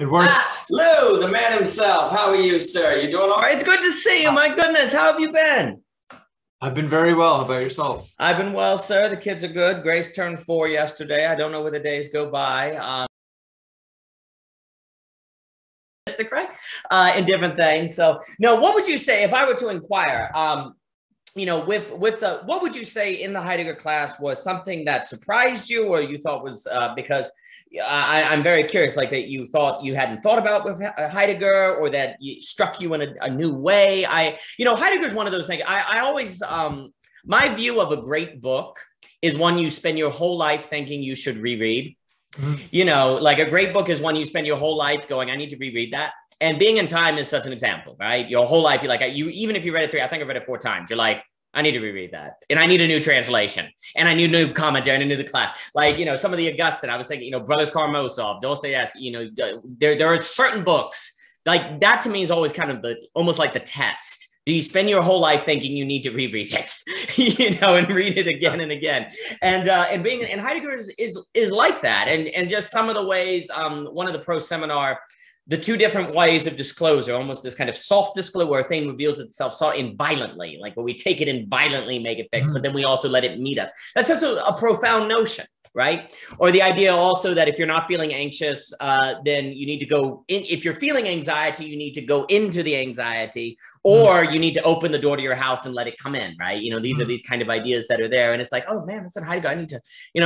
It works. Ah, Lew, the man himself. How are you, sir? You doing all right? It's good to see you. My goodness, how have you been? I've been very well. How about yourself? I've been well, sir. The kids are good. Grace turned 4 yesterday. I don't know where the days go by. In different things. So, no, what would you say if I were to inquire? What would you say in the Heidegger class was something that surprised you, or you thought was because I'm very curious, like that you thought you hadn't thought about with Heidegger, or that struck you in a new way. Heidegger is one of those things. I always, my view of a great book is one you spend your whole life thinking you should reread. Mm-hmm. Like a great book is one you spend your whole life going, I need to reread that. And Being in Time is such an example, right? Your whole life, you're like, even if you read it I think I read it 4 times, you're like, I need to reread that. And I need a new translation. And I need a new commentary, and I knew the class. Like, some of the Augustine, I was thinking, Brothers Karamazov, Dostoevsky, there are certain books, like that to me is always kind of almost like the test. Do you spend your whole life thinking you need to reread it, and read it again and again? And Heidegger is like that. And just some of the ways, one of the pro seminar, the 2 different ways of disclosure, almost this kind of soft disclosure where a thing reveals itself violently, like where we take it and violently make it fixed, but then we also let it meet us. That's just a profound notion, right? Or the idea also that if you're not feeling anxious, then you need to go in. If you're feeling anxiety, you need to go into the anxiety, or you need to open the door to your house and let it come in, right? These are these kind of ideas that are there. And it's like, oh man, that's not Heidegger. I need to,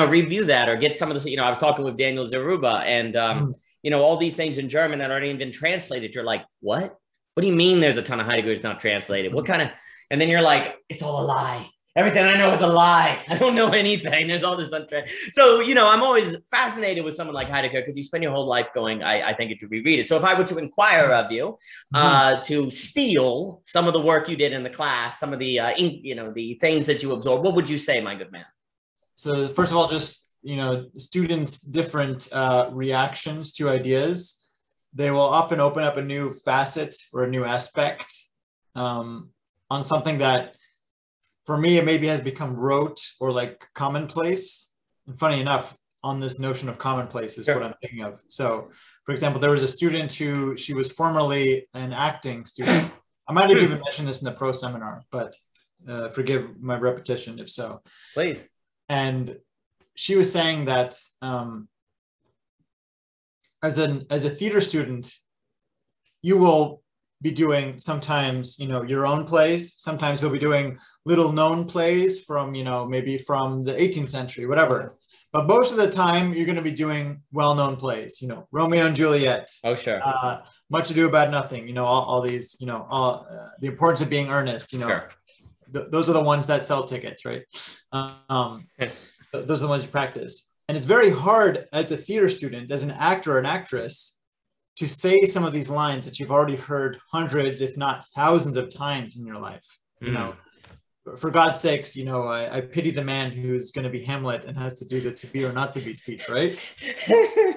review that, or get some of this. I was talking with Daniel Zeruba, and all these things in German that aren't even been translated. You're like, what? What do you mean there's a ton of Heidegger that's not translated? What kind of, and then you're like, it's all a lie. Everything I know is a lie. I don't know anything. There's all this untranslated. So, I'm always fascinated with someone like Heidegger, because you spend your whole life going, I think it should reread it. So if I were to inquire of you, to steal some of the work you did in the class, some of the, the things that you absorbed, what would you say, my good man? So first of all, just, students' different reactions to ideas, they will often open up a new facet or a new aspect on something that, for me, it maybe has become rote or like commonplace. And funny enough, on this notion of commonplace is what I'm thinking of. So, for example, there was a student she was formerly an acting student. I might have even mentioned this in the pro seminar, but forgive my repetition if so. Please. And she was saying that as a theater student, you will be doing sometimes, your own plays. Sometimes you'll be doing little known plays from, maybe from the 18th century, whatever. But most of the time you're going to be doing well-known plays, Romeo and Juliet. Oh, sure. Much Ado About Nothing, all these, all The Importance of Being Earnest, Sure. Those are the ones that sell tickets, right? Those are the ones you practice. And it's very hard as a theater student, as an actor or an actress, to say some of these lines that you've already heard hundreds, if not thousands of times in your life. For God's sakes, I pity the man who's going to be Hamlet and has to do the to be or not to be speech, right?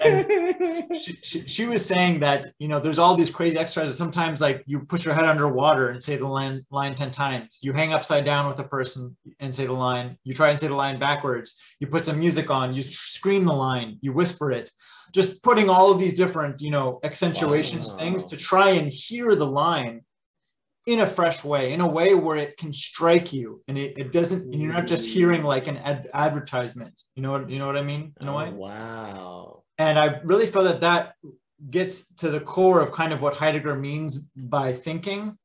And she was saying that, there's all these crazy exercises. Sometimes, like, you put your head under water and say the line 10 times. You hang upside down with a person and say the line. You try and say the line backwards. You put some music on. You scream the line. You whisper it. Just putting all of these different, accentuations, things to try and hear the line in a fresh way, in a way where it can strike you, and it doesn't, and you're not just hearing like an advertisement. You know what I mean? In a way. Wow. And I really feel that gets to the core of kind of what Heidegger means by thinking.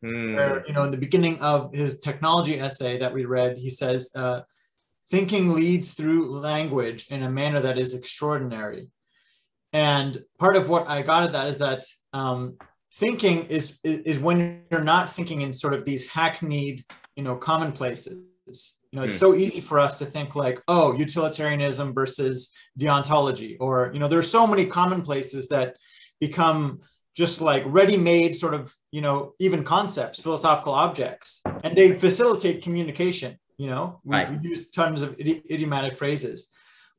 Where, in the beginning of his technology essay that we read, he says, thinking leads through language in a manner that is extraordinary. And part of what I got at that is that thinking is when you're not thinking in sort of these hackneyed, commonplaces. It's so easy for us to think like, oh, utilitarianism versus deontology, or, there are so many commonplaces that become just like ready-made sort of, even concepts, philosophical objects, and they facilitate communication. Right. We use tons of idiomatic phrases,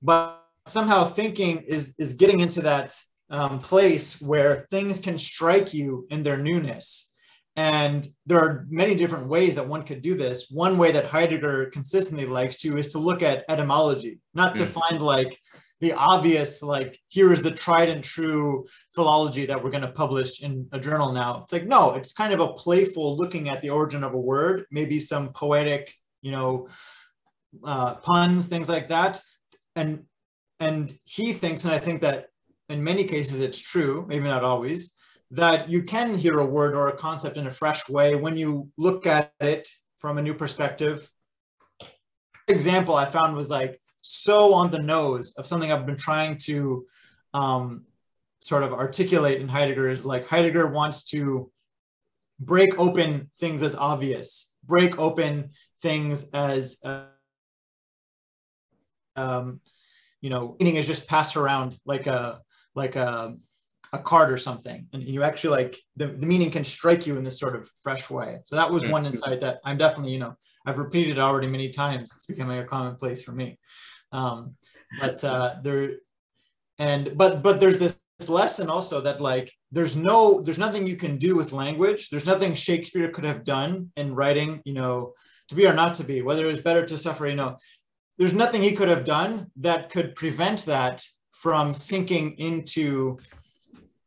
but somehow thinking is getting into that place where things can strike you in their newness. And there are many different ways that one could do this. One way that Heidegger consistently likes to is to look at etymology, not to find like the obvious, like, here is the tried and true philology that we're going to publish in a journal now. It's like, no, it's kind of a playful looking at the origin of a word, maybe some poetic, puns, things like that. And he thinks, and I think that in many cases it's true, maybe not always, that you can hear a word or a concept in a fresh way when you look at it from a new perspective. Example I found was like so on the nose of something I've been trying to sort of articulate in Heidegger, is like Heidegger wants to break open things as obvious, break open things as meaning is just passed around like a card or something, and you actually like the meaning can strike you in this sort of fresh way. So that was one insight that I'm definitely, I've repeated already many times. It's becoming a commonplace for me. But there's this lesson also that like there's nothing you can do with language. There's nothing Shakespeare could have done in writing, to be or not to be, whether it was better to suffer, there's nothing he could have done that could prevent that from sinking into,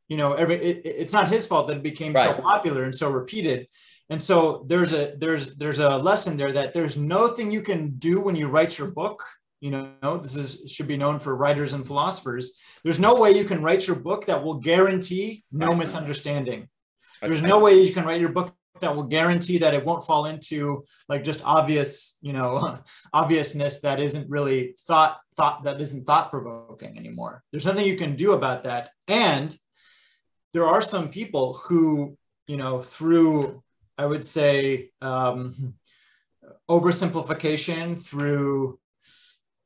it's not his fault that it became so popular and so repeated. And so there's a lesson there that there's nothing you can do when you write your book. Should be known for writers and philosophers. There's no way you can write your book that will guarantee no misunderstanding. There's no way you can write your book that will guarantee that it won't fall into like just obvious, obviousness that isn't really thought provoking anymore. There's nothing you can do about that. And there are some people who, through, I would say, oversimplification, through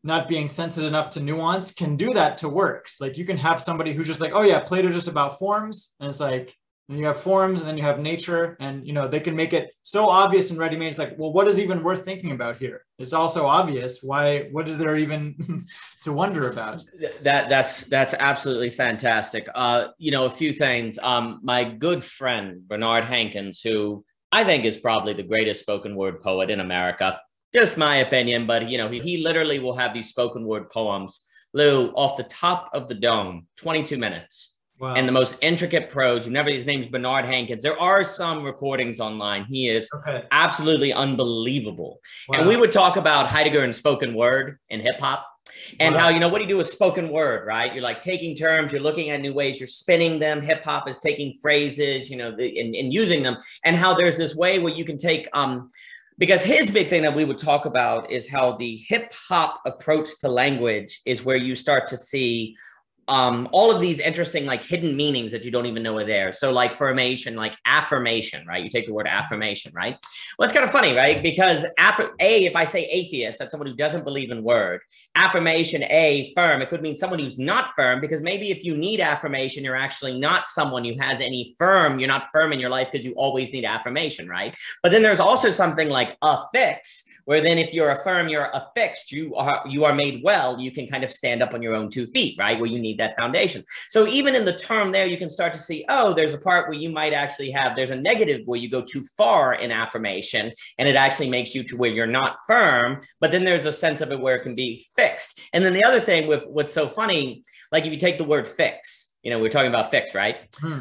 not being sensitive enough to nuance, can do that to works. Like you can have somebody who's just like, oh yeah, Plato's just about forms. And it's like, then you have forms and then you have nature, and they can make it so obvious and ready-made. It's like, well, what is even worth thinking about here? It's also obvious. What is there even to wonder about? That's absolutely fantastic. A few things. My good friend Bernard Hankins, who I think is probably the greatest spoken word poet in America, just my opinion, but he literally will have these spoken word poems, Lew, off the top of the dome, 22 minutes. Wow. And the most intricate prose. His name's Bernard Hankins. There are some recordings online. He is absolutely unbelievable. Wow. And we would talk about Heidegger and spoken word and hip hop, and how, what do you do with spoken word, right? You're like taking terms, you're looking at new ways, you're spinning them. Hip hop is taking phrases, and using them, and how there's this way where you can take, because his big thing that we would talk about is how the hip hop approach to language is where you start to see all of these interesting like hidden meanings that you don't even know are there. So like formation, like affirmation, right? You take the word affirmation, right? Well, it's kind of funny, right? Because if I say atheist, that's someone who doesn't believe in word. Affirmation, firm, it could mean someone who's not firm, because maybe if you need affirmation, you're actually not someone who has any you're not firm in your life because you always need affirmation, right? But then there's also something like affix, where then if you're affirm, you're affixed, you are made well, you can kind of stand up on your own 2 feet, right? Where you need that foundation. So even in the term there, you can start to see, oh, there's a part where you might actually there's a negative where you go too far in affirmation, and it actually makes you to where you're not firm, but then there's a sense of it where it can be fixed. And then the other thing with what's so funny, like if you take the word fix, we're talking about fix, right?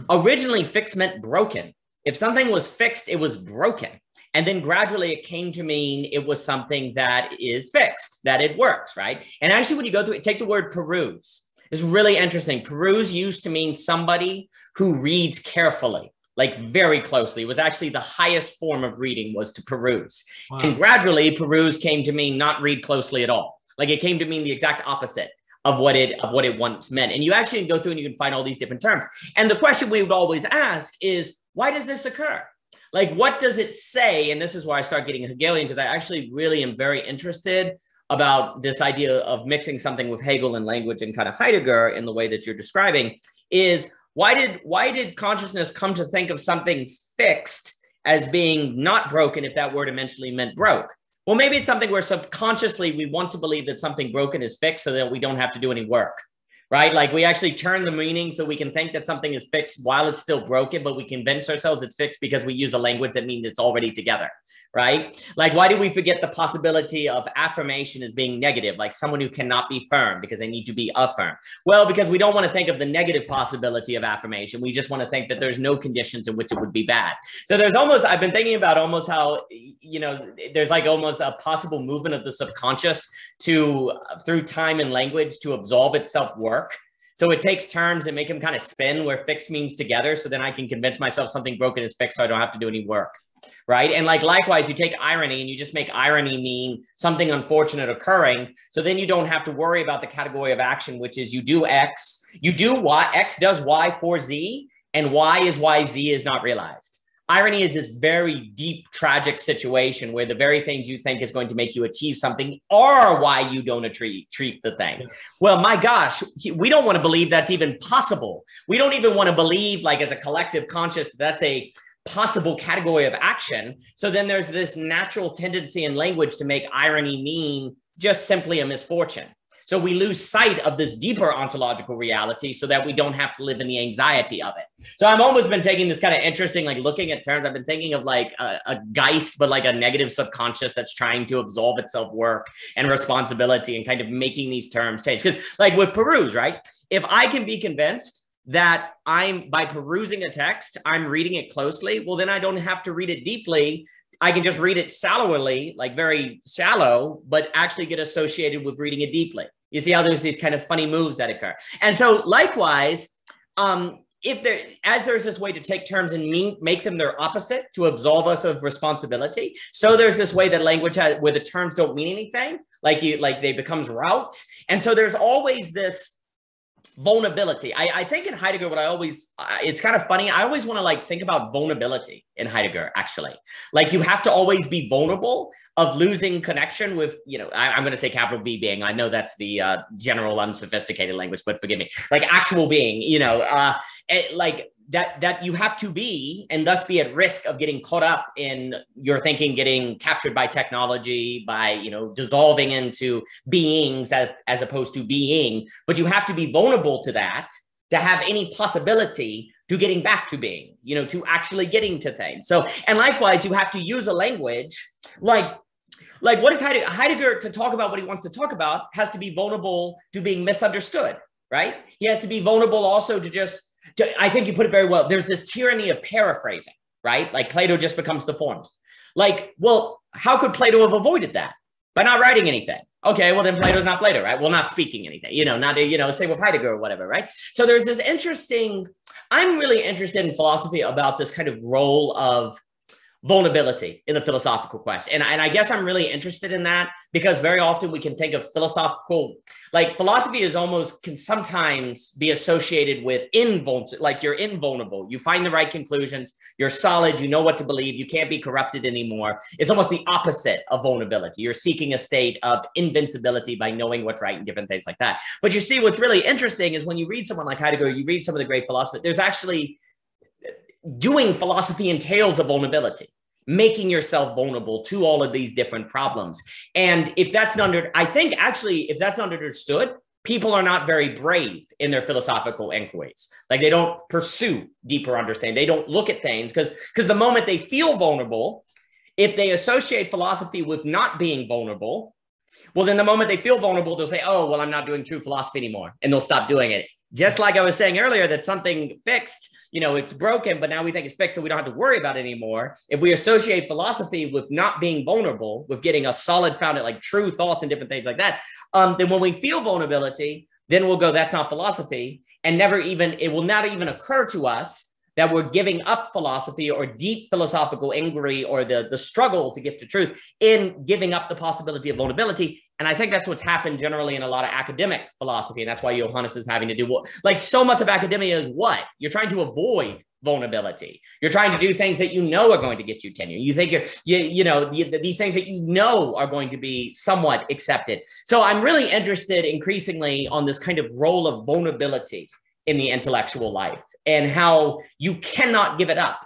Originally, fix meant broken. If something was fixed, it was broken. And then gradually it came to mean it was something that is fixed, that it works, right? And actually, when you go through it, take the word peruse. It's really interesting. Peruse used to mean somebody who reads carefully, like very closely. It was actually the highest form of reading was to peruse. Wow. And gradually, peruse came to mean not read closely at all. Like it came to mean the exact opposite of what it once meant. And you actually go through and you can find all these different terms. And the question we would always ask is, why does this occur? Like, what does it say? And this is why I start getting Hegelian, because I actually really am very interested about this idea of mixing something with Hegel and language and kind of Heidegger in the way that you're describing, is why did consciousness come to think of something fixed as being not broken if that word eventually meant broke? Well, maybe it's something where subconsciously we want to believe that something broken is fixed so that we don't have to do any work, right? Like we actually turn the meaning so we can think that something is fixed while it's still broken, but we convince ourselves it's fixed because we use a language that means it's already together, right? Like, why do we forget the possibility of affirmation as being negative, like someone who cannot be firm because they need to be affirmed? Well, because we don't want to think of the negative possibility of affirmation. We just want to think that there's no conditions in which it would be bad. So there's almost, I've been thinking about almost how, you know, there's like almost a possible movement of the subconscious to, through time and language, to absolve itself work. So it takes terms and make them kind of spin where fixed means together. So then I can convince myself something broken is fixed so I don't have to do any work. Right. And like likewise, you take irony and you just make irony mean something unfortunate occurring. So then you don't have to worry about the category of action, which is you do X, you do Y, X does Y for Z, and Y is why Z is not realized. Irony is this very deep, tragic situation where the very things you think is going to make you achieve something are why you don't treat the thing. Yes. Well, my gosh, we don't want to believe that's even possible. We don't even want to believe, like as a collective conscious, that's a possible category of action. So then there's this natural tendency in language to make irony mean just simply a misfortune. So we lose sight of this deeper ontological reality so that we don't have to live in the anxiety of it. So I've almost been taking this kind of interesting, like looking at terms. I've been thinking of like a Geist, but like a negative subconscious that's trying to absolve itself work and responsibility and kind of making these terms change. Because like with peruse, right? If I can be convinced that by perusing a text, I'm reading it closely, well, then I don't have to read it deeply. I can just read it shallowly, like very shallow, but actually get associated with reading it deeply. You see how there's these kind of funny moves that occur. And so likewise, there's this way to take terms and make them their opposite to absolve us of responsibility. So there's this way that language has, where the terms don't mean anything, like they becomes route. And so there's always this vulnerability. I think in Heidegger, what I always, it's kind of funny. I always want to like think about vulnerability in Heidegger, actually. Like you have to always be vulnerable of losing connection with, you know, I'm going to say capital B being. I know that's the general unsophisticated language, but forgive me, like actual being, you know, like that you have to be, and thus be at risk of getting caught up in your thinking, getting captured by technology, by, you know, dissolving into beings as opposed to being. But you have to be vulnerable to that to have any possibility to getting back to being, you know, to actually getting to things. So, and likewise, you have to use a language like what is Heidegger to talk about what he wants to talk about has to be vulnerable to being misunderstood, right? He has to be vulnerable also to I think you put it very well. There's this tyranny of paraphrasing, right? Like Plato just becomes the forms. Like, well, how could Plato have avoided that? By not writing anything. Okay, well then Plato's not Plato, right? Well, not speaking anything, you know, not, you know, say with Heidegger or whatever, right? So there's this interesting, I'm really interested in philosophy about this kind of role of vulnerability in the philosophical quest. And I guess I'm really interested in that because very often we can think of philosophical, like philosophy is almost, can sometimes be associated with like you're invulnerable. You find the right conclusions, you're solid, you know what to believe, you can't be corrupted anymore. It's almost the opposite of vulnerability. You're seeking a state of invincibility by knowing what's right and different things like that. But you see, what's really interesting is when you read someone like Heidegger, you read some of the great philosophers, there's actually doing philosophy entails a vulnerability, making yourself vulnerable to all of these different problems. And if that's not I think actually, if that's not understood, people are not very brave in their philosophical inquiries. Like they don't pursue deeper understanding. They don't look at things because the moment they feel vulnerable, if they associate philosophy with not being vulnerable, well, then the moment they feel vulnerable, they'll say, oh, well, I'm not doing true philosophy anymore. And they'll stop doing it. Just like I was saying earlier, that something fixed, you know, it's broken, but now we think it's fixed, so we don't have to worry about it anymore. If we associate philosophy with not being vulnerable, with getting a solid founded, like true thoughts and different things like that, then when we feel vulnerability, then we'll go, that's not philosophy. And it will not even occur to us that we're giving up philosophy or deep philosophical inquiry or the struggle to get to truth in giving up the possibility of vulnerability. And I think that's what's happened generally in a lot of academic philosophy. And that's why Johannes is having to do, like so much of academia is what? You're trying to avoid vulnerability. You're trying to do things that you know are going to get you tenure. You think these things that you know are going to be somewhat accepted. So I'm really interested increasingly on this kind of role of vulnerability in the intellectual life and how you cannot give it up.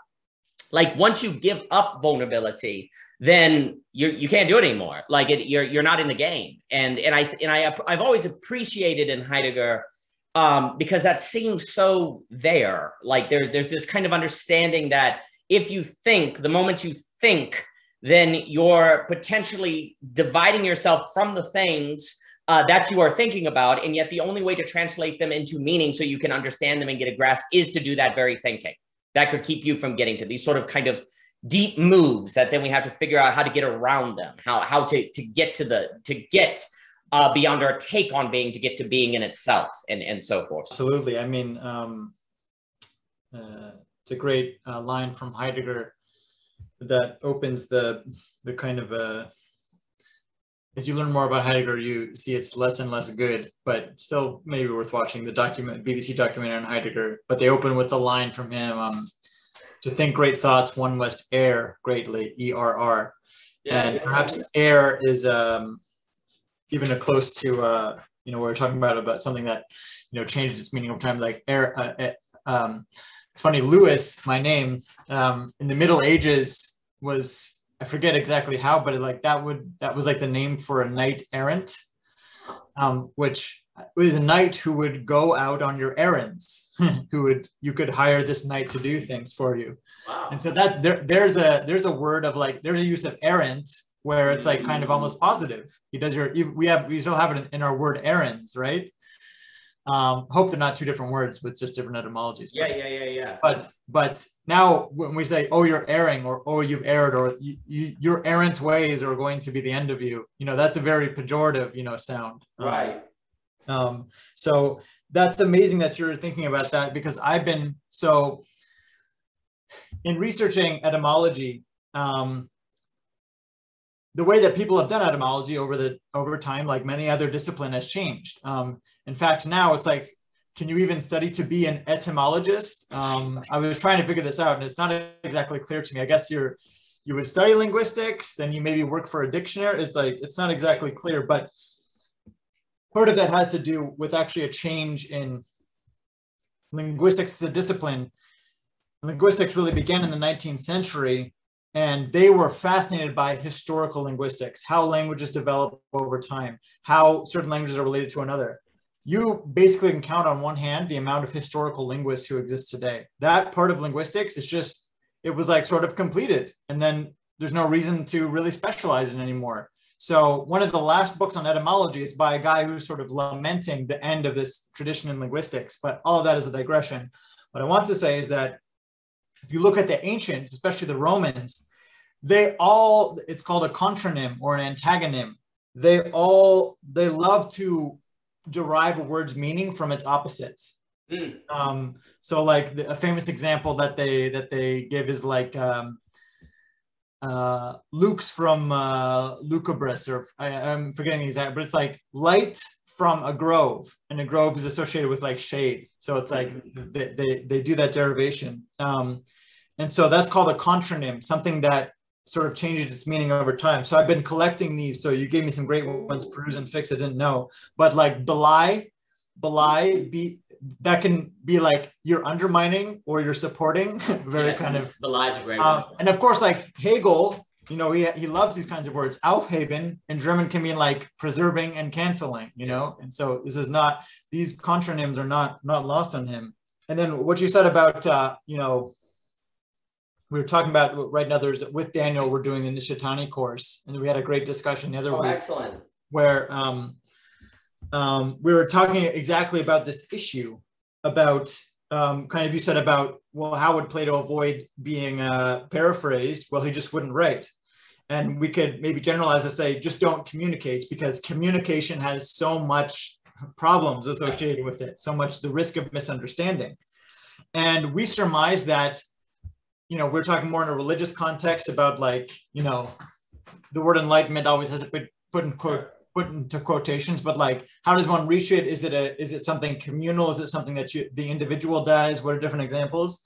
Like once you give up vulnerability, then you can't do it anymore. Like you're not in the game. And I've always appreciated in Heidegger because that seems so there. Like there's this kind of understanding that if you think, the moment you think, then you're potentially dividing yourself from the things that you are thinking about. And yet the only way to translate them into meaning so you can understand them and get a grasp is to do that very thinking. That could keep you from getting to these sort of kind of deep moves that then we have to figure out how to get around them, how to get beyond our take on being to get to being in itself and so forth. Absolutely. I mean, it's a great line from Heidegger that opens the kind of as you learn more about Heidegger, you see it's less and less good, but still maybe worth watching the BBC documentary on Heidegger. But they open with a line from him, to think great thoughts, one must err greatly, E-R-R. Yeah, and perhaps err is even a close to, we're talking about something that, changes its meaning over time, like err. It's funny, Lewis, my name, in the Middle Ages was, I forget exactly how, but that was like the name for a knight errant, which was a knight who would go out on your errands, you could hire this knight to do things for you. Wow. And so that there's a word of there's a use of errant where it's like kind of almost positive. We still have it in our word errands, right? Hope they're not two different words with just different etymologies. Yeah. But now when we say, oh, you're erring, or oh, you've erred, or your errant ways are going to be the end of you, that's a very pejorative, sound. Right. So that's amazing that you're thinking about that, because I've been, so in researching etymology, the way that people have done etymology over time, like many other discipline, has changed. In fact, now it's like, can you even study to be an etymologist? I was trying to figure this out, and it's not exactly clear to me. I guess you would study linguistics, then you maybe work for a dictionary. It's not exactly clear, but part of that has to do with actually a change in linguistics as a discipline. Linguistics really began in the 19th century, and they were fascinated by historical linguistics, how languages develop over time, how certain languages are related to another. You basically can count on one hand the amount of historical linguists who exist today. That part of linguistics is it was like sort of completed, and then there's no reason to really specialize in anymore. So one of the last books on etymology is by a guy who's sort of lamenting the end of this tradition in linguistics, but all of that is a digression. What I want to say is that if you look at the ancients, especially the Romans, it's called a contronym or an antagonym. They love to derive a word's meaning from its opposites. So like a famous example that they give is like Lux from Lucubris, or I'm forgetting the exact, but it's like light from a grove, and a grove is associated with like shade. So it's like they do that derivation. And so that's called a contronym, something that sort of changes its meaning over time. So I've been collecting these. So you gave me some great ones, peruse and fix, I didn't know. But like belie, that can be like you're undermining or you're supporting. Kind of. Belie is a great one. And of course, like Hegel, he loves these kinds of words. Aufheben in German can mean like preserving and canceling, And so these contronyms are not lost on him. And then what you said about, we were talking about right now, with Daniel, we're doing the Nishitani course, and we had a great discussion the other week. Excellent. Where we were talking exactly about this issue about you said about, well, how would Plato avoid being paraphrased? Well, he just wouldn't write. And we could maybe generalize and say, just don't communicate, because communication has so much problems associated with it, so much the risk of misunderstanding. And we surmise that, we're talking more in a religious context about the word enlightenment always has it put into quotations, but like, how does one reach it? Is it something communal? Is it something that the individual does? What are different examples?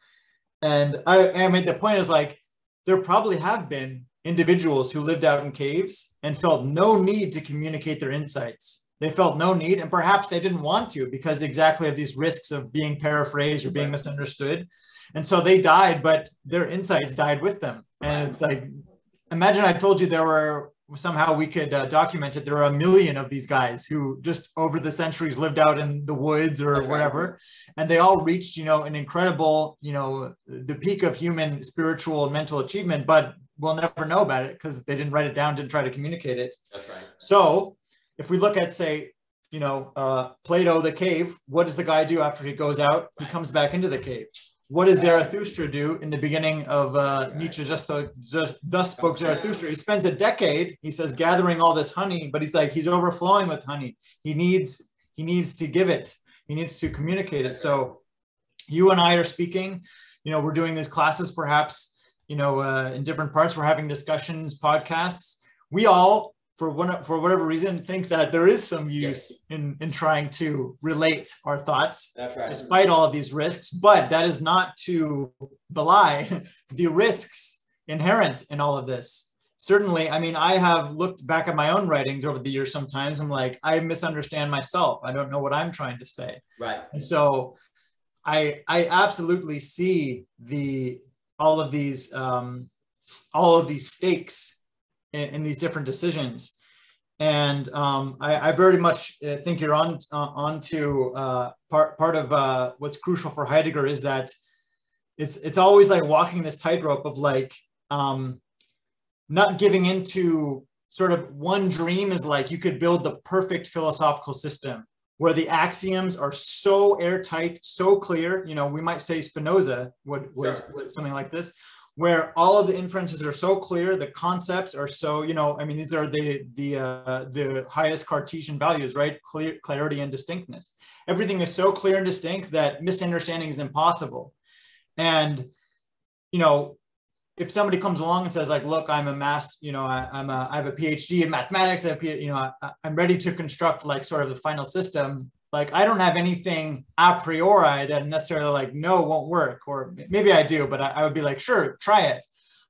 And I made the point is like, there probably have been individuals who lived out in caves and felt no need to communicate their insights. They felt no need, and perhaps they didn't want to, because exactly of these risks of being paraphrased or being misunderstood. And so they died, but their insights died with them. And it's like, imagine I told you there were somehow we could document it, there are a million of these guys who just over the centuries lived out in the woods or whatever, and they all reached, you know, an incredible, you know, the peak of human spiritual and mental achievement, but we'll never know about it because they didn't write it down, didn't try to communicate it. That's right. So if we look at, say, you know, Plato, the cave, what does the guy do after he goes out? He comes back into the cave. What does Zarathustra do in the beginning of Nietzsche? Thus spoke Zarathustra. He spends a decade, he says, gathering all this honey, but he's like, he's overflowing with honey. He needs to give it. He needs to communicate it. So you and I are speaking, you know, we're doing these classes, perhaps, you know, in different parts, we're having discussions, podcasts. We all, for whatever reason, think that there is some use in trying to relate our thoughts, despite all of these risks, but that is not to belie the risks inherent in all of this. Certainly, I mean, I have looked back at my own writings over the years sometimes. I'm like, I misunderstand myself. I don't know what I'm trying to say. Right. And so I absolutely see all of these stakes in these different decisions. And I very much think you're on to part of what's crucial for Heidegger is that it's always like walking this tightrope of like not giving into sort of one dream is like you could build the perfect philosophical system where the axioms are so airtight, so clear. You know, we might say Spinoza was something like this, where all of the inferences are so clear, the concepts are so, you know, I mean, these are the highest Cartesian values, right? Clarity and distinctness. Everything is so clear and distinct that misunderstanding is impossible. And, you know, if somebody comes along and says like, look, I'm a master, you know, I have a PhD in mathematics, I'm ready to construct like sort of the final system. Like, I don't have anything a priori that necessarily like, no, won't work. Or maybe I do, but I would be like, sure, try it.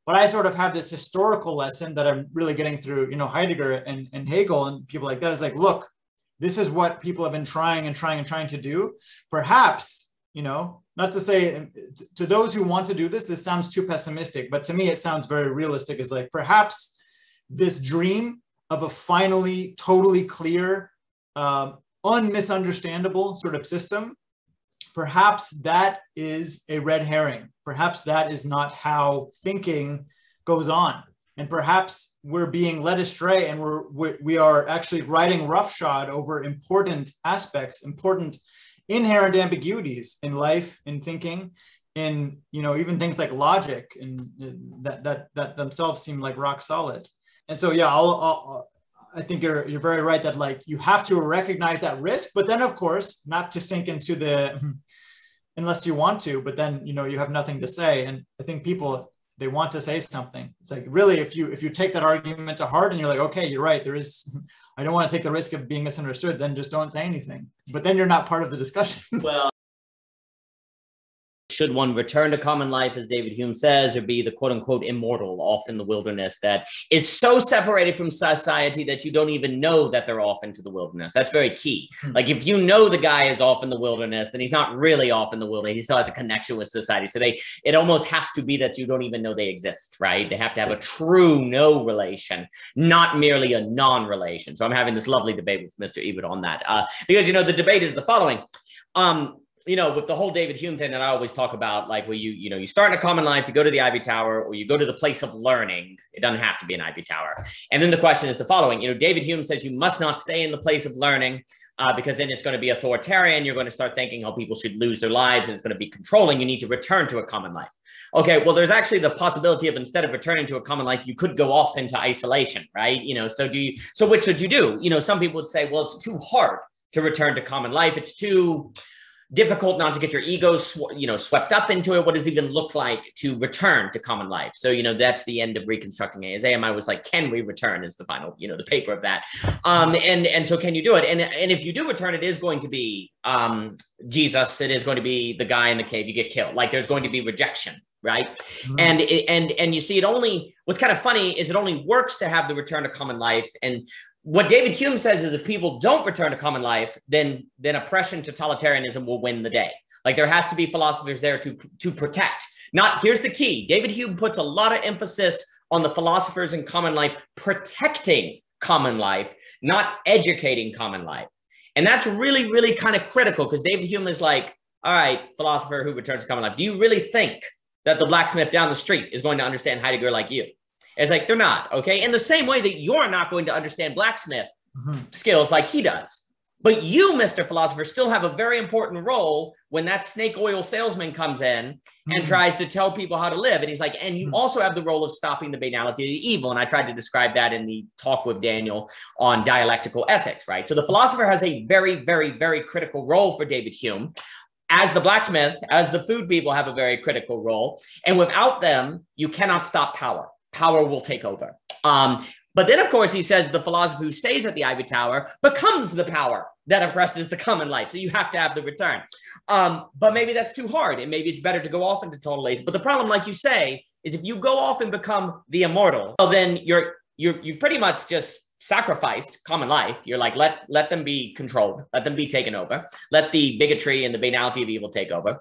But I sort of have this historical lesson that I'm really getting through, you know, Heidegger and Hegel and people like that is like, look, this is what people have been trying to do. Perhaps, you know, not to say to those who want to do this, this sounds too pessimistic, but to me, it sounds very realistic. Is like, perhaps this dream of a finally totally clear, unmisunderstandable sort of system, perhaps that is a red herring. Perhaps that is not how thinking goes on. And perhaps we're being led astray and we are actually riding roughshod over important aspects, important inherent ambiguities in life, in thinking, in, you know, even things like logic and that themselves seem like rock solid. And so, yeah, I think you're very right that like you have to recognize that risk, but then of course not to sink into the unless you want to, but then, you know, you have nothing to say. And I think people, they want to say something. It's like, really, if you take that argument to heart and you're like, okay, you're right, I don't want to take the risk of being misunderstood, then just don't say anything. But then you're not part of the discussion. Well, should one return to common life, as David Hume says, or be the quote unquote immortal off in the wilderness that is so separated from society that you don't even know that they're off into the wilderness? That's very key. Like, if you know the guy is off in the wilderness, then he's not really off in the wilderness. He still has a connection with society. So it almost has to be that you don't even know they exist, right? They have to have a true no relation, not merely a non-relation. So I'm having this lovely debate with Mr. Ebert on that because, you know, the debate is the following. You know, with the whole David Hume thing that I always talk about, like where you start in a common life, you go to the Ivy Tower, or you go to the place of learning. It doesn't have to be an Ivy Tower. And then the question is the following. You know, David Hume says you must not stay in the place of learning because then it's going to be authoritarian. You're going to start thinking how people should lose their lives and it's going to be controlling. You need to return to a common life. Okay, well, there's actually the possibility of, instead of returning to a common life, you could go off into isolation, right? You know, so which should you do? You know, some people would say, well, it's too hard to return to common life. It's too difficult not to get your ego, swept up into it. What does it even look like to return to common life? So, you know, that's the end of reconstructing AMI was like, can we return is the final, you know, the paper of that. And so can you do it? And if you do return, it is going to be Jesus. It is going to be the guy in the cave. You get killed. Like, there's going to be rejection, right? Mm-hmm. And you see, what's kind of funny is it only works to have the return to common life. And what David Hume says is if people don't return to common life, then oppression, totalitarianism will win the day. Like, there has to be philosophers there to protect. Here's the key. David Hume puts a lot of emphasis on the philosophers in common life protecting common life, not educating common life. And that's really, really kind of critical, because David Hume is like, all right, philosopher who returns to common life, do you really think that the blacksmith down the street is going to understand Heidegger like you? It's like, they're not, okay? In the same way that you're not going to understand blacksmith skills like he does. But you, Mr. Philosopher, still have a very important role when that snake oil salesman comes in and tries to tell people how to live. And he's like, and you also have the role of stopping the banality of the evil. And I tried to describe that in the talk with Daniel on dialectical ethics, right? So the philosopher has a very, very, very critical role for David Hume. As the blacksmith, as the food people have a very critical role. And without them, you cannot stop power. Power will take over. But then, of course, he says the philosopher who stays at the Ivory Tower becomes the power that oppresses the common life. So you have to have the return. But maybe that's too hard. And maybe it's better to go off into total ace. But the problem, like you say, is if you go off and become the immortal, well, then you pretty much just sacrificed common life. You're like, let them be controlled. Let them be taken over. Let the bigotry and the banality of evil take over.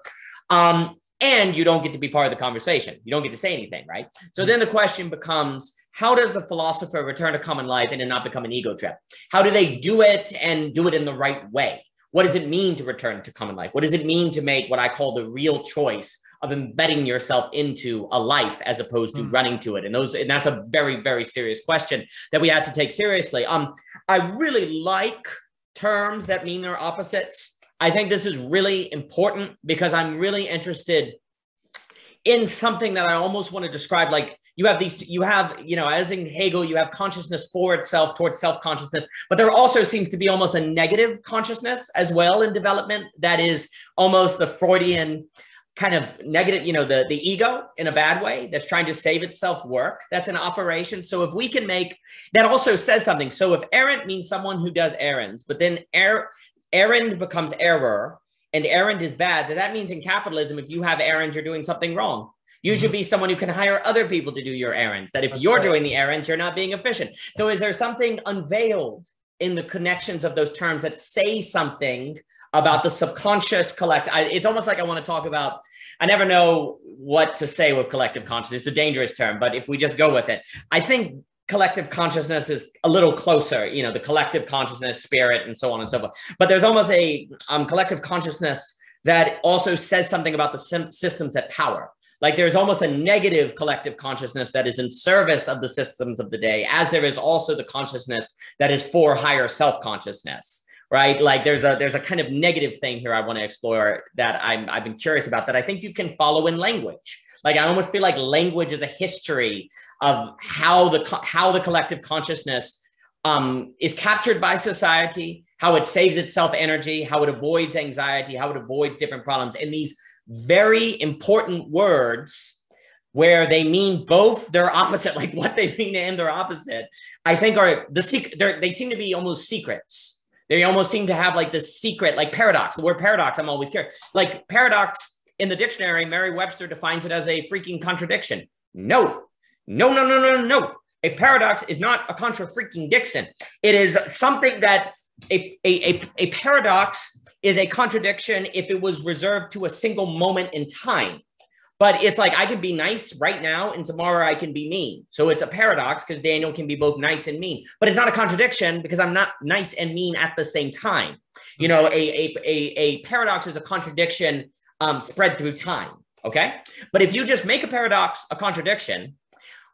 And you don't get to be part of the conversation. You don't get to say anything, right? So then the question becomes, how does the philosopher return to common life and then not become an ego trip? How do they do it and do it in the right way? What does it mean to return to common life? What does it mean to make what I call the real choice of embedding yourself into a life as opposed to running to it? And that's a very, very serious question that we have to take seriously. I really like terms that mean they're opposites. I think this is really important because I'm really interested in something that I almost want to describe. Like you have, as in Hegel, you have consciousness for itself, towards self-consciousness, but there also seems to be almost a negative consciousness as well in development. That is almost the Freudian kind of negative, the ego in a bad way that's trying to save itself work. That's an operation. So if we can make, that also says something. So if errant means someone who does errands, but then errand becomes error, and errand is bad, that means in capitalism, if you have errands, you're doing something wrong. You should be someone who can hire other people to do your errands, that if you're doing the errands, you're not being efficient. So is there something unveiled in the connections of those terms that say something about the subconscious collective? It's almost like I want to talk about, I never know what to say with collective consciousness. It's a dangerous term, but if we just go with it, I think collective consciousness is a little closer, the collective consciousness, spirit, and so on and so forth. But there's almost a collective consciousness that also says something about the systems that power. Like there's almost a negative collective consciousness that is in service of the systems of the day, as there is also the consciousness that is for higher self-consciousness, right? Like there's a kind of negative thing here I want to explore that I've been curious about, that I think you can follow in language. Like I almost feel like language is a history of how the collective consciousness is captured by society, how it saves itself energy, how it avoids anxiety, how it avoids different problems. And these very important words where they mean both their opposite, like what they mean and their opposite, I think are they seem to be almost secrets. They almost seem to have like this secret, like paradox. The word paradox, I'm always curious. Like paradox in the dictionary, Merriam-Webster defines it as a freaking contradiction. No. A paradox is not a contra-freaking-diction. It is something that a paradox is a contradiction if it was reserved to a single moment in time. But it's like I can be nice right now and tomorrow I can be mean. So it's a paradox because Daniel can be both nice and mean. But it's not a contradiction because I'm not nice and mean at the same time. A paradox is a contradiction spread through time, okay? But if you just make a paradox a contradiction,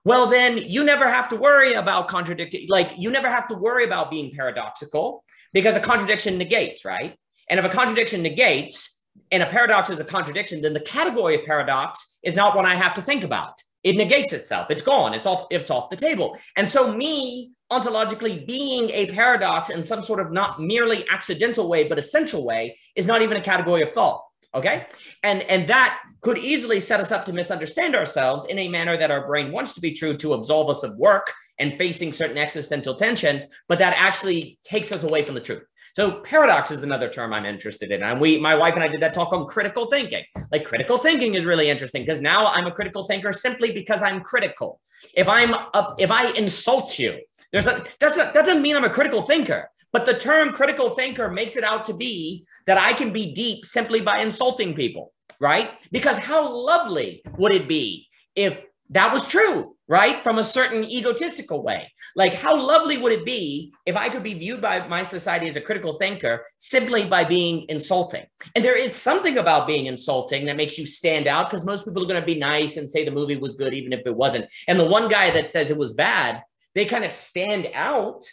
well, then you never have to worry about contradicting, like you never have to worry about being paradoxical because a contradiction negates, right? And if a contradiction negates and a paradox is a contradiction, then the category of paradox is not one I have to think about. It negates itself. It's gone. It's off the table. And so me ontologically being a paradox in some sort of not merely accidental way, but essential way is not even a category of thought. Okay. And that could easily set us up to misunderstand ourselves in a manner that our brain wants to be true to absolve us of work and facing certain existential tensions, but that actually takes us away from the truth. So paradox is another term I'm interested in. And my wife and I did that talk on critical thinking. Like critical thinking is really interesting because now I'm a critical thinker simply because I'm critical. If I insult you, that doesn't mean I'm a critical thinker. But the term critical thinker makes it out to be that I can be deep simply by insulting people, right? Because how lovely would it be if that was true? right? From a certain egotistical way. Like, how lovely would it be if I could be viewed by my society as a critical thinker simply by being insulting? And there is something about being insulting that makes you stand out, because most people are going to be nice and say the movie was good, even if it wasn't. And the one guy that says it was bad, they kind of stand out.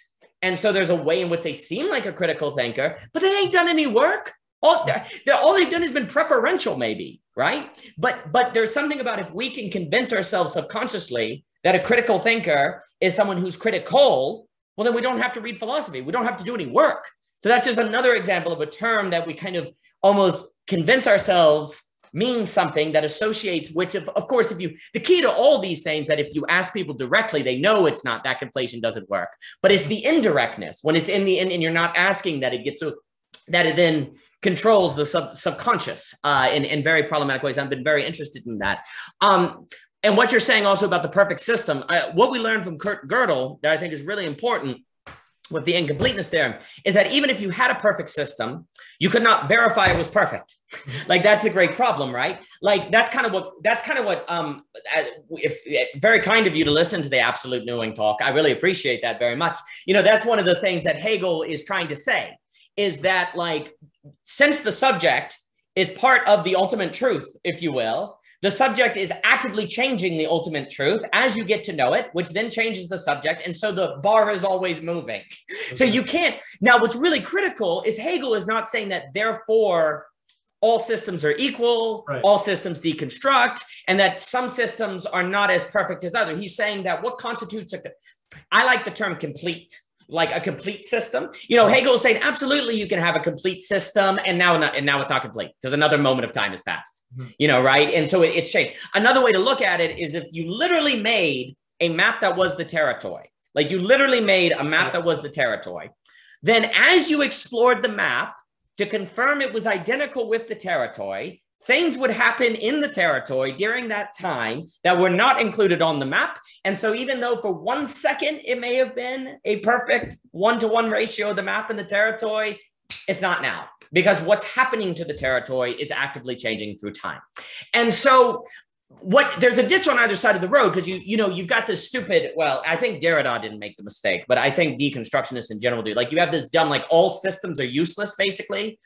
And so there's a way in which they seem like a critical thinker, but they ain't done any work. All they've done has been preferential, maybe, right? But there's something about if we can convince ourselves subconsciously that a critical thinker is someone who's critical, well, then we don't have to read philosophy. We don't have to do any work. So that's just another example of a term that we kind of almost convince ourselves means something that associates, which of course, the key to all these things, that if you ask people directly, they know it's not, that conflation doesn't work, but it's the indirectness. When it's in the end and you're not asking, that it then controls the subconscious in very problematic ways. I've been very interested in that. And what you're saying also about the perfect system, what we learned from Kurt Gödel that I think is really important with the incompleteness theorem is that even if you had a perfect system, you could not verify it was perfect. Like, that's the great problem, right? Like, that's kind of what, if very kind of you to listen to the Absolute Knowing talk. I really appreciate that very much. You know, that's one of the things that Hegel is trying to say, is that, like, since the subject is part of the ultimate truth, if you will, the subject is actively changing the ultimate truth as you get to know it, which then changes the subject. And so the bar is always moving. Okay. So you can't. Now, what's really critical is Hegel is not saying that therefore all systems are equal, right, all systems deconstruct, and that some systems are not as perfect as others. He's saying that what constitutes I like the term complete. Like a complete system. You know, Hegel is saying absolutely you can have a complete system, and now it's not complete because another moment of time has passed. Mm-hmm. You know, right? And so it's changed. Another way to look at it is if you literally made a map that was the territory, like you literally made a map that was the territory, then as you explored the map to confirm it was identical with the territory, things would happen in the territory during that time that were not included on the map. And so even though for 1 second it may have been a perfect 1-to-1 ratio of the map and the territory, it's not now, because what's happening to the territory is actively changing through time. And so there's a ditch on either side of the road, because you've got this stupid, well, I think Derrida didn't make the mistake, but I think deconstructionists in general do. Like, you have this dumb, like, all systems are useless, basically.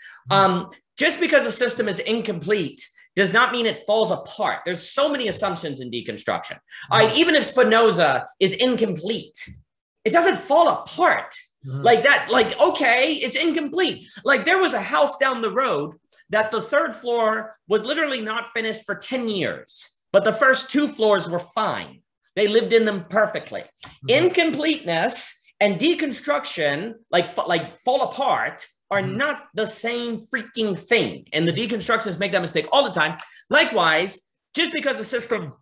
Just because a system is incomplete does not mean it falls apart. There's so many assumptions in deconstruction. All right, even if Spinoza is incomplete, it doesn't fall apart like that. Like, okay, it's incomplete. Like, there was a house down the road that the third floor was literally not finished for 10 years, but the first 2 floors were fine. They lived in them perfectly. Incompleteness and deconstruction, like fall apart, are not the same freaking thing. And the deconstructionists make that mistake all the time. Likewise, just because a system,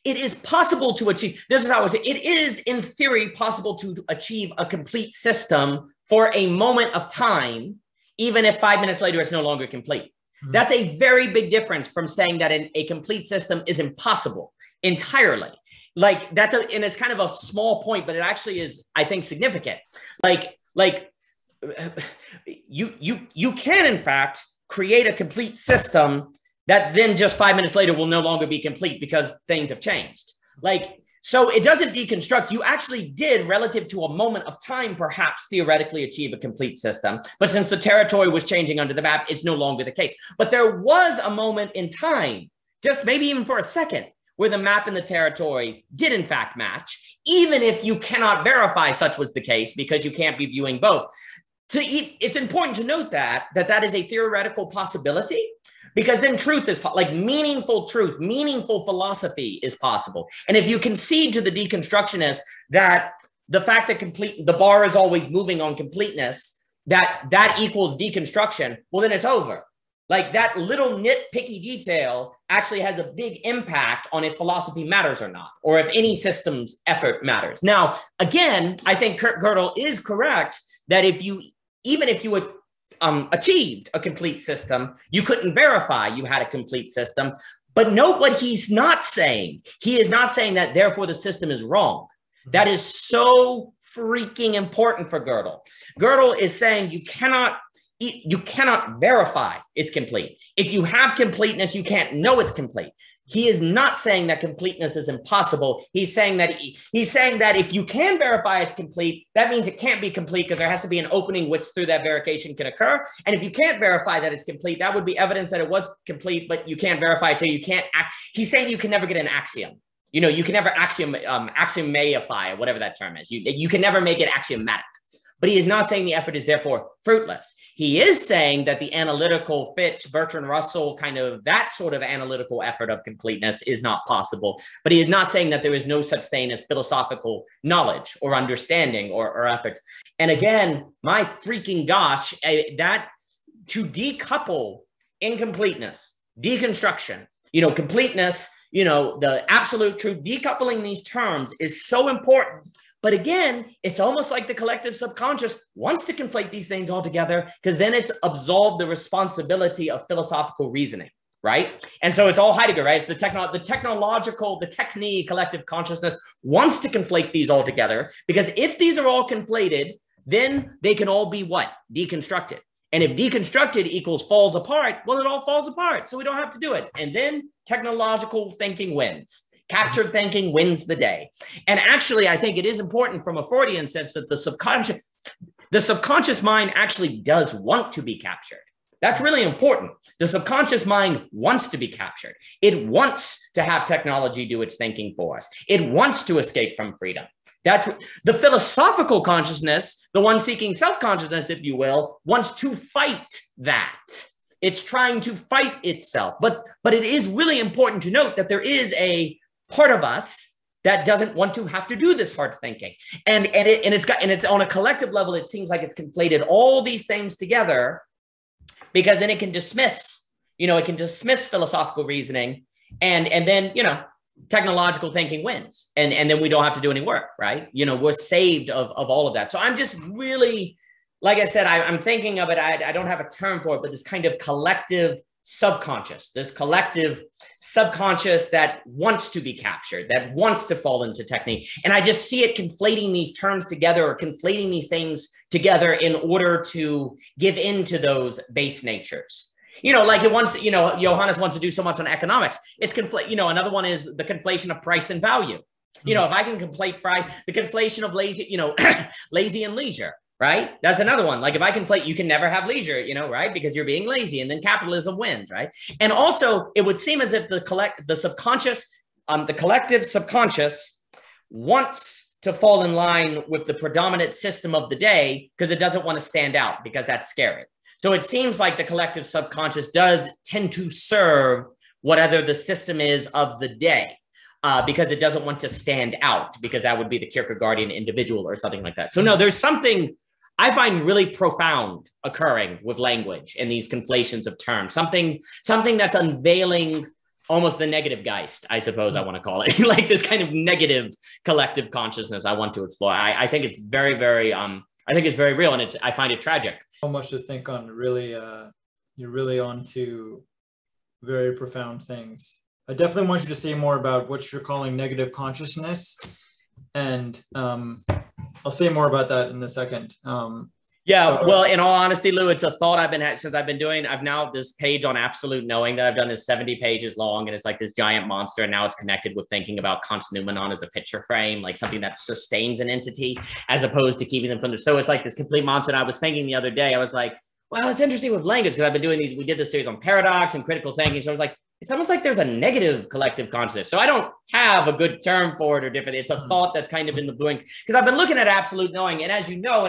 it is possible to achieve, this is how I would say, it is in theory possible to achieve a complete system for a moment of time, even if 5 minutes later it's no longer complete. That's a very big difference from saying that a complete system is impossible entirely. Like, and it's kind of a small point, but it actually is, I think, significant. Like you can in fact create a complete system that then just 5 minutes later will no longer be complete because things have changed. Like, so it doesn't deconstruct. You actually did, relative to a moment of time, perhaps theoretically achieve a complete system. But since the territory was changing under the map, it's no longer the case. But there was a moment in time, just maybe even for a second, where the map and the territory did in fact match, even if you cannot verify such was the case because you can't be viewing both. It's important to note that is a theoretical possibility, because then truth is like meaningful truth, meaningful philosophy is possible. And if you concede to the deconstructionist that the fact that the bar is always moving on completeness, that equals deconstruction, well, then it's over. Like, that little nitpicky detail actually has a big impact on if philosophy matters or not, or if any system's effort matters. Now, again, I think Kurt Gödel is correct that even if you achieved a complete system, you couldn't verify you had a complete system. But note what he's not saying. He is not saying that therefore the system is wrong. That is so freaking important for Gödel. Gödel is saying you cannot you cannot verify it's complete. If you have completeness, you can't know it's complete. He is not saying that completeness is impossible. He's saying that if you can verify it's complete, that means it can't be complete because there has to be an opening which through that verification can occur. And if you can't verify that it's complete, that would be evidence that it was complete, but you can't verify it, so you can't act. He's saying you can never get an axiom. You know, you can never axiomaify, whatever that term is. You can never make it axiomatic. But he is not saying the effort is therefore fruitless. He is saying that the analytical Fitch, Bertrand Russell, kind of that sort of analytical effort of completeness is not possible. But he is not saying that there is no such thing as philosophical knowledge or understanding or efforts. And again, my freaking gosh, that to decouple incompleteness, deconstruction, you know, completeness, you know, the absolute truth, decoupling these terms is so important. But again, it's almost like the collective subconscious wants to conflate these things all together because then it's absolved the responsibility of philosophical reasoning, right? And so it's all Heidegger, right? It's the techne collective consciousness wants to conflate these all together because if these are all conflated, then they can all be what? Deconstructed. And if deconstructed equals falls apart, well, it all falls apart. So we don't have to do it. And then technological thinking wins. Captured thinking wins the day. And actually, I think it is important from a Freudian sense that the subconscious mind actually does want to be captured. That's really important. The subconscious mind wants to be captured. It wants to have technology do its thinking for us. It wants to escape from freedom. That's the philosophical consciousness, the one seeking self-consciousness, if you will, wants to fight that. It's trying to fight itself. But it is really important to note that there is a part of us that doesn't want to have to do this hard thinking. And it's on a collective level, it seems like it's conflated all these things together because then it can dismiss, you know, it can dismiss philosophical reasoning and then, you know, technological thinking wins. And then we don't have to do any work, right? You know, we're saved of all of that. So I'm just really, like I said, I'm thinking of it. I don't have a term for it, but this kind of collective subconscious, this collective subconscious that wants to be captured, that wants to fall into technique. And I just see it conflating these terms together or conflating these things together in order to give into those base natures. You know, like it wants, you know, Johannes wants to do so much on economics. It's you know, another one is the conflation of price and value. You know, if I can conflate the conflation of lazy, you know, lazy and leisure. Right? That's another one. Like if I conflate, you can never have leisure, you know, right? Because you're being lazy and then capitalism wins, right? And also it would seem as if the collective subconscious wants to fall in line with the predominant system of the day because it doesn't want to stand out because that's scary. So it seems like the collective subconscious does tend to serve whatever the system is of the day. Because it doesn't want to stand out because that would be the Kierkegaardian individual or something like that. So no, there's something I find really profound occurring with language and these conflations of terms, something that's unveiling almost the negative Geist, I suppose I want to call it, like this kind of negative collective consciousness I want to explore. I think it's very, very, I think it's very real and I find it tragic. So much to think on, really, you're really on to very profound things. I definitely want you to say more about what you're calling negative consciousness. And I'll say more about that in a second. Well, in all honesty, Lew, it's a thought I've been had since I've been doing. I've now this page on absolute knowing that I've done is 70 pages long, and it's like this giant monster. And now it's connected with thinking about constnoumenon as a picture frame, like something that sustains an entity, as opposed to keeping them from the. So it's like this complete monster. And I was thinking the other day, I was like, well, it's interesting with language because I've been doing these. We did this series on paradox and critical thinking. So I was like, it's almost like there's a negative collective consciousness. So I don't have a good term for it or different. It's a thought that's kind of in the blink because I've been looking at absolute knowing. And as you know,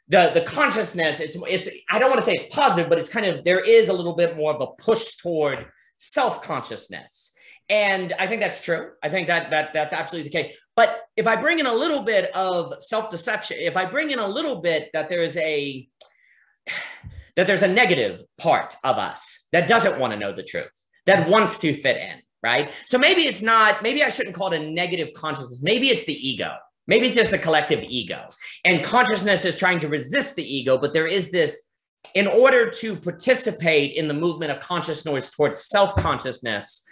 the consciousness, it's I don't want to say it's positive, but it's kind of, there is a little bit more of a push toward self-consciousness. And I think that's true. I think that's absolutely the case. But if I bring in a little bit of self-deception, if I bring in a little bit that there's a negative part of us that doesn't want to know the truth, that wants to fit in, right? So maybe I shouldn't call it a negative consciousness. Maybe it's the ego. Maybe it's just the collective ego. And consciousness is trying to resist the ego, but there is this, in order to participate in the movement of consciousness towards self-consciousness,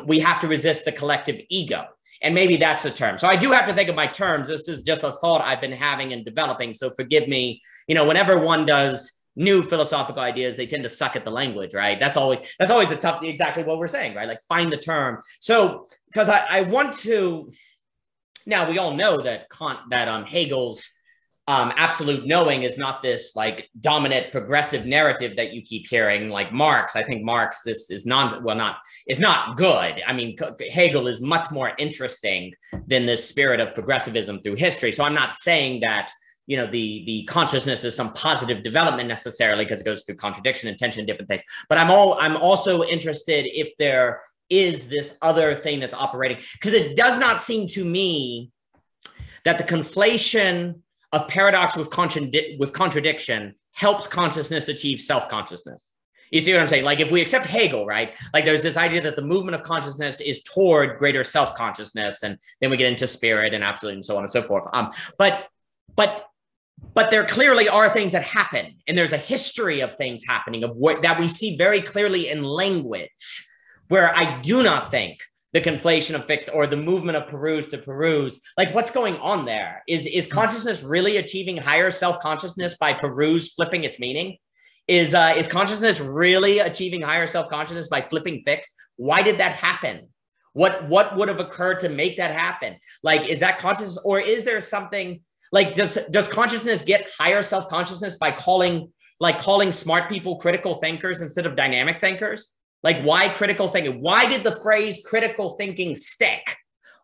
we have to resist the collective ego. And maybe that's the term. So I do have to think of my terms. This is just a thought I've been having and developing. So forgive me, whenever one does new philosophical ideas, they tend to suck at the language, right? That's always the tough, exactly what we're saying, right? Like find the term. So, because I want to, now we all know that Hegel's absolute knowing is not this like dominant progressive narrative that you keep hearing, like Marx. I think Marx, this is it's not good. I mean, Hegel is much more interesting than this spirit of progressivism through history. So I'm not saying that, the consciousness is some positive development necessarily, because it goes through contradiction and tension, different things. But I'm also interested if there is this other thing that's operating, because it does not seem to me that the conflation of paradox with contradiction helps consciousness achieve self-consciousness. You see what I'm saying? Like if we accept Hegel, right? Like there's this idea that the movement of consciousness is toward greater self-consciousness, and then we get into spirit and absolute and so on and so forth. But there clearly are things that happen, and there's a history of things happening that we see very clearly in language, where I do not think the conflation of fixed or the movement of peruse to peruse, like what's going on there? Is consciousness really achieving higher self-consciousness by peruse flipping its meaning? Is consciousness really achieving higher self-consciousness by flipping fixed? Why did that happen? What would have occurred to make that happen? Like, is that consciousness, or is there something like, does consciousness get higher self-consciousness by calling smart people critical thinkers instead of dynamic thinkers? Like, why critical thinking? Why did the phrase critical thinking stick,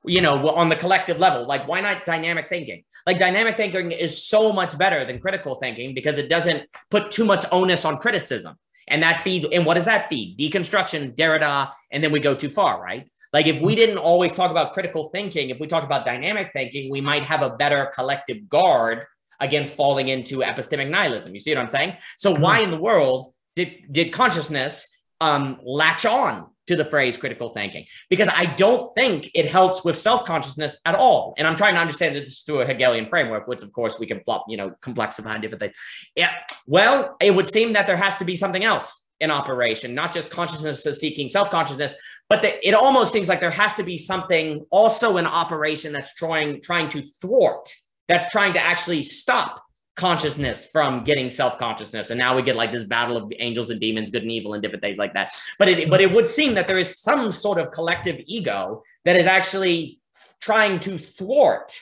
on the collective level? Like, why not dynamic thinking? Like, dynamic thinking is so much better than critical thinking because it doesn't put too much onus on criticism. And that feeds, and what does that feed? Deconstruction, Derrida, and then we go too far, right? Like if we didn't always talk about critical thinking, if we talked about dynamic thinking, we might have a better collective guard against falling into epistemic nihilism. You see what I'm saying? So why in the world did consciousness latch on to the phrase critical thinking? Because I don't think it helps with self-consciousness at all. And I'm trying to understand this through a Hegelian framework, which of course we can complexify different things. Yeah. Well, it would seem that there has to be something else in operation, not just consciousness seeking self-consciousness, but it almost seems like there has to be something also in operation that's trying to thwart, that's trying to actually stop consciousness from getting self-consciousness. And now we get like this battle of angels and demons, good and evil, and different things like that. But it would seem that there is some sort of collective ego that is actually trying to thwart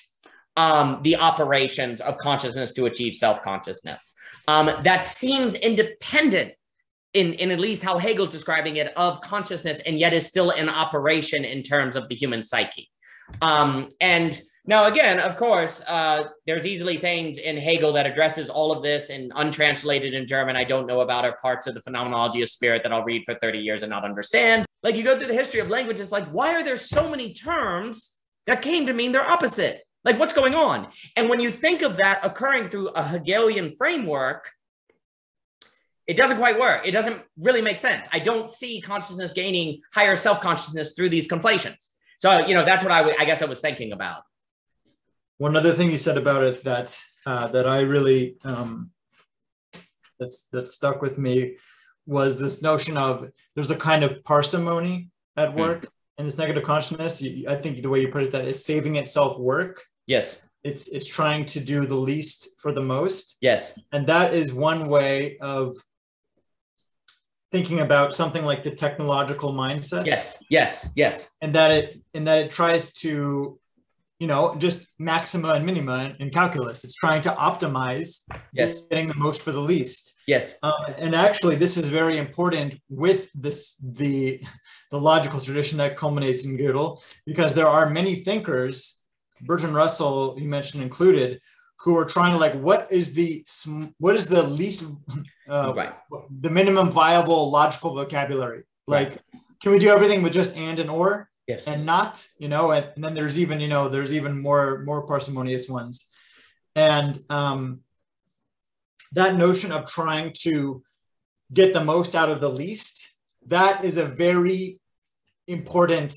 the operations of consciousness to achieve self-consciousness. That seems independent in at least how Hegel's describing it, of consciousness, and yet is still in operation in terms of the human psyche. And now, again, of course, there's easily things in Hegel that addresses all of this, and untranslated in German I don't know about, are parts of the phenomenology of spirit that I'll read for 30 years and not understand. Like you go through the history of language, it's like, why are there so many terms that came to mean their opposite? Like what's going on? And when you think of that occurring through a Hegelian framework, it doesn't quite work. It doesn't really make sense. I don't see consciousness gaining higher self-consciousness through these conflations. So, that's what I guess I was thinking about. One other thing you said about it that I really, that stuck with me was this notion of there's a kind of parsimony at work in this negative consciousness. I think the way you put it, that it's saving itself work. Yes. It's trying to do the least for the most. Yes. And that is one way of thinking about something like the technological mindset. Yes. And that it tries to, just maxima and minima in calculus. It's trying to optimize getting the most for the least. Yes. And actually, this is very important with the logical tradition that culminates in Gödel, because there are many thinkers, Bertrand Russell, you mentioned included, who are trying to what is the least, the minimum viable logical vocabulary? Like, can we do everything with just and or? Yes. And not, and then there's even more parsimonious ones. And that notion of trying to get the most out of the least, that is a very important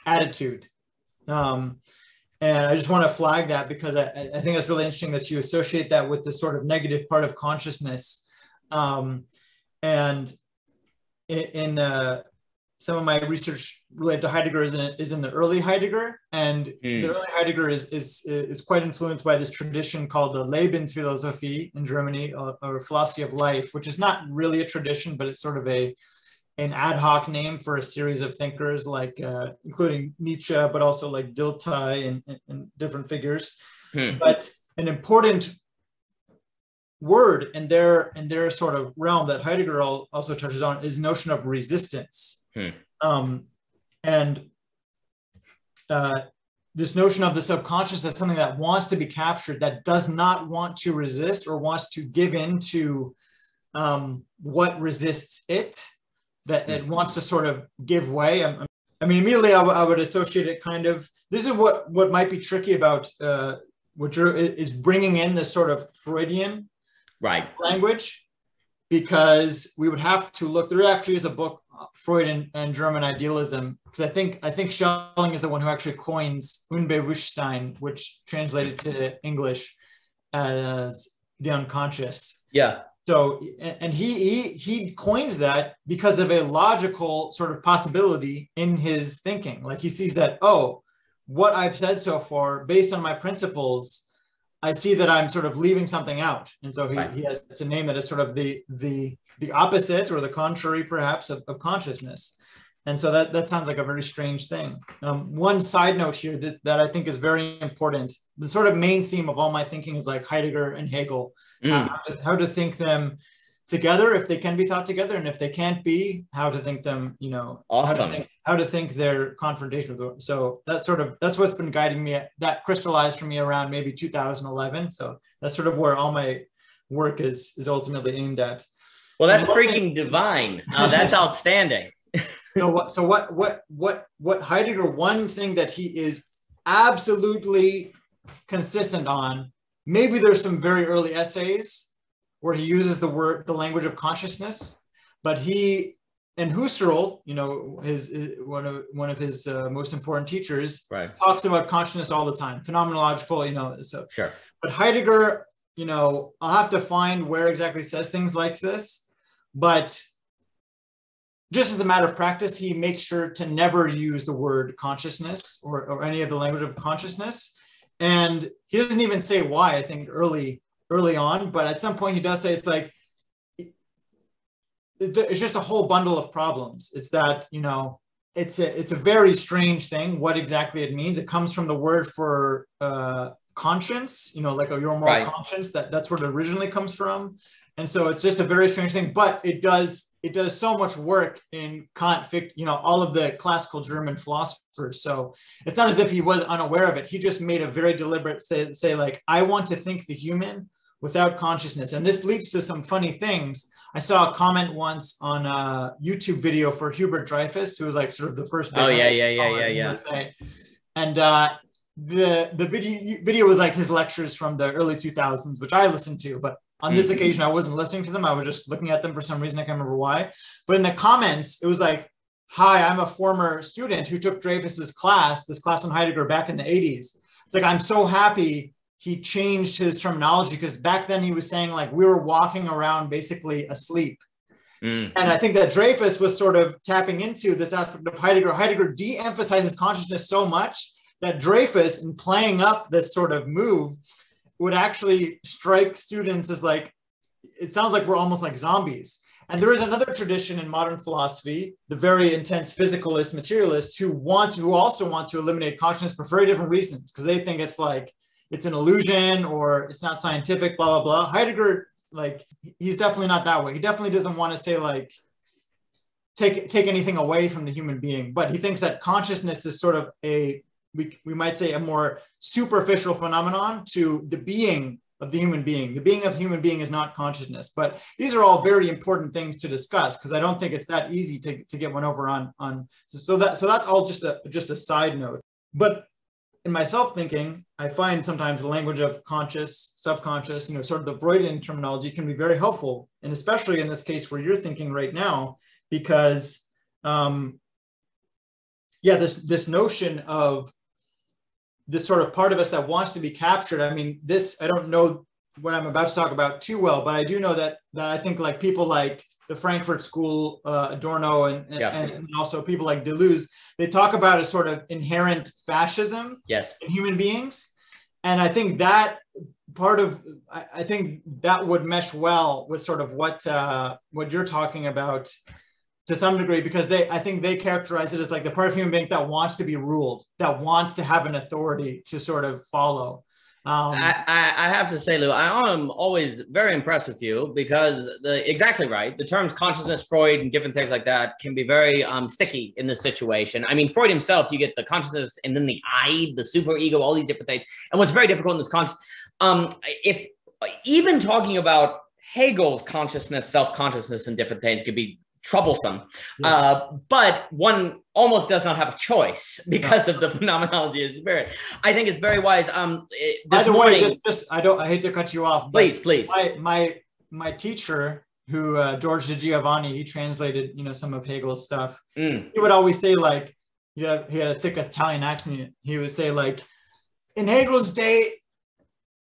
attitude. And I just want to flag that because I think it's really interesting that you associate that with the sort of negative part of consciousness. And in some of my research related to Heidegger is in the early Heidegger, and the early Heidegger is quite influenced by this tradition called the Lebensphilosophie in Germany, or philosophy of life, which is not really a tradition, but it's sort of an ad hoc name for a series of thinkers, like including Nietzsche, but also like Dilthey and different figures. But an important word in their sort of realm that Heidegger also touches on is notion of resistance. And this notion of the subconscious as something that wants to be captured, that does not want to resist or wants to give in to what resists it, that it wants to sort of give way. I mean, immediately I would associate it kind of, this is what might be tricky about is bringing in this sort of Freudian language, because we would have to look, there actually is a book, Freud and German Idealism, because I think Schelling is the one who actually coins Unbewusstsein, which translated to English as the unconscious. Yeah. So, and he coins that because of a logical sort of possibility in his thinking. Like he sees that, oh, what I've said so far, based on my principles, I see that I'm sort of leaving something out. And so he has, it's a name that is sort of the opposite or the contrary perhaps of consciousness. And so that sounds like a very strange thing. One side note here that I think is very important, the sort of main theme of all my thinking is like Heidegger and Hegel, how to think them together if they can be thought together, and if they can't be, how to think them, awesome. how to think their confrontation with. So that's what's been guiding me. That crystallized for me around maybe 2011. So that's sort of where all my work is ultimately aimed at. Well, that's freaking divine. That's outstanding. So what Heidegger, one thing that he is absolutely consistent on, maybe there's some very early essays where he uses the language of consciousness, but he and Husserl, one of his most important teachers, talks about consciousness all the time, phenomenological, so. Sure. But Heidegger, I'll have to find where exactly says things like this, but just as a matter of practice, he makes sure to never use the word consciousness or any of the language of consciousness. And he doesn't even say why, I think early on, but at some point he does say it's like, it's just a whole bundle of problems. It's that, it's a very strange thing, what exactly it means. It comes from the word for conscience, like your moral conscience, that's where it originally comes from. And so it's just a very strange thing, but it does so much work in Kant, all of the classical German philosophers. So it's not as if he was unaware of it. He just made a very deliberate say like, I want to think the human without consciousness. And this leads to some funny things. I saw a comment once on a YouTube video for Hubert Dreyfus, who was like sort of the first. Oh yeah. And the video was like his lectures from the early 2000s, which I listened to, but on this occasion, I wasn't listening to them. I was just looking at them for some reason. I can't remember why. But in the comments, it was like, hi, I'm a former student who took Dreyfus's class, this class on Heidegger back in the 80s. It's like, I'm so happy he changed his terminology, because back then he was saying like we were walking around basically asleep. And I think that Dreyfus was sort of tapping into this aspect of Heidegger. Heidegger de-emphasizes consciousness so much that Dreyfus, in playing up this sort of move, would actually strike students as like, it sounds like we're almost like zombies. And there is another tradition in modern philosophy, the very intense physicalist materialists, who also want to eliminate consciousness for very different reasons, because they think it's like, it's an illusion or it's not scientific, blah, blah, blah. Heidegger, like, he's definitely not that way. He definitely doesn't want to say like, take anything away from the human being, but he thinks that consciousness is sort of we might say a more superficial phenomenon to the being of the human being. The being of the human being is not consciousness, but these are all very important things to discuss, because I don't think it's that easy to get one over on. So that's all just a side note. But in my self-thinking, I find sometimes the language of conscious, subconscious, sort of the Freudian terminology can be very helpful. And especially in this case where you're thinking right now, because this notion of this sort of part of us that wants to be captured. I mean, I don't know what I'm about to talk about too well, but I do know that I think like people like the Frankfurt School, Adorno, and also people like Deleuze, they talk about a sort of inherent fascism in human beings. And I think that I think that would mesh well with sort of what you're talking about to some degree, because I think they characterize it as like the part of human being that wants to be ruled, that wants to have an authority to sort of follow. I have to say, Lew, I am always very impressed with you because exactly right. The terms consciousness, Freud, and different things like that can be very sticky in this situation. I mean, Freud himself, you get the consciousness and then the I, the superego, all these different things. And what's very difficult in this if even talking about Hegel's consciousness, self-consciousness, and different things could be troublesome, but one almost does not have a choice because of the phenomenology of spirit. I think it's very wise. By the way, I hate to cut you off. Please. My teacher, who George de Giovanni, he translated some of Hegel's stuff. He would always say, like, he had a thick Italian accent. He would say, like, in Hegel's day,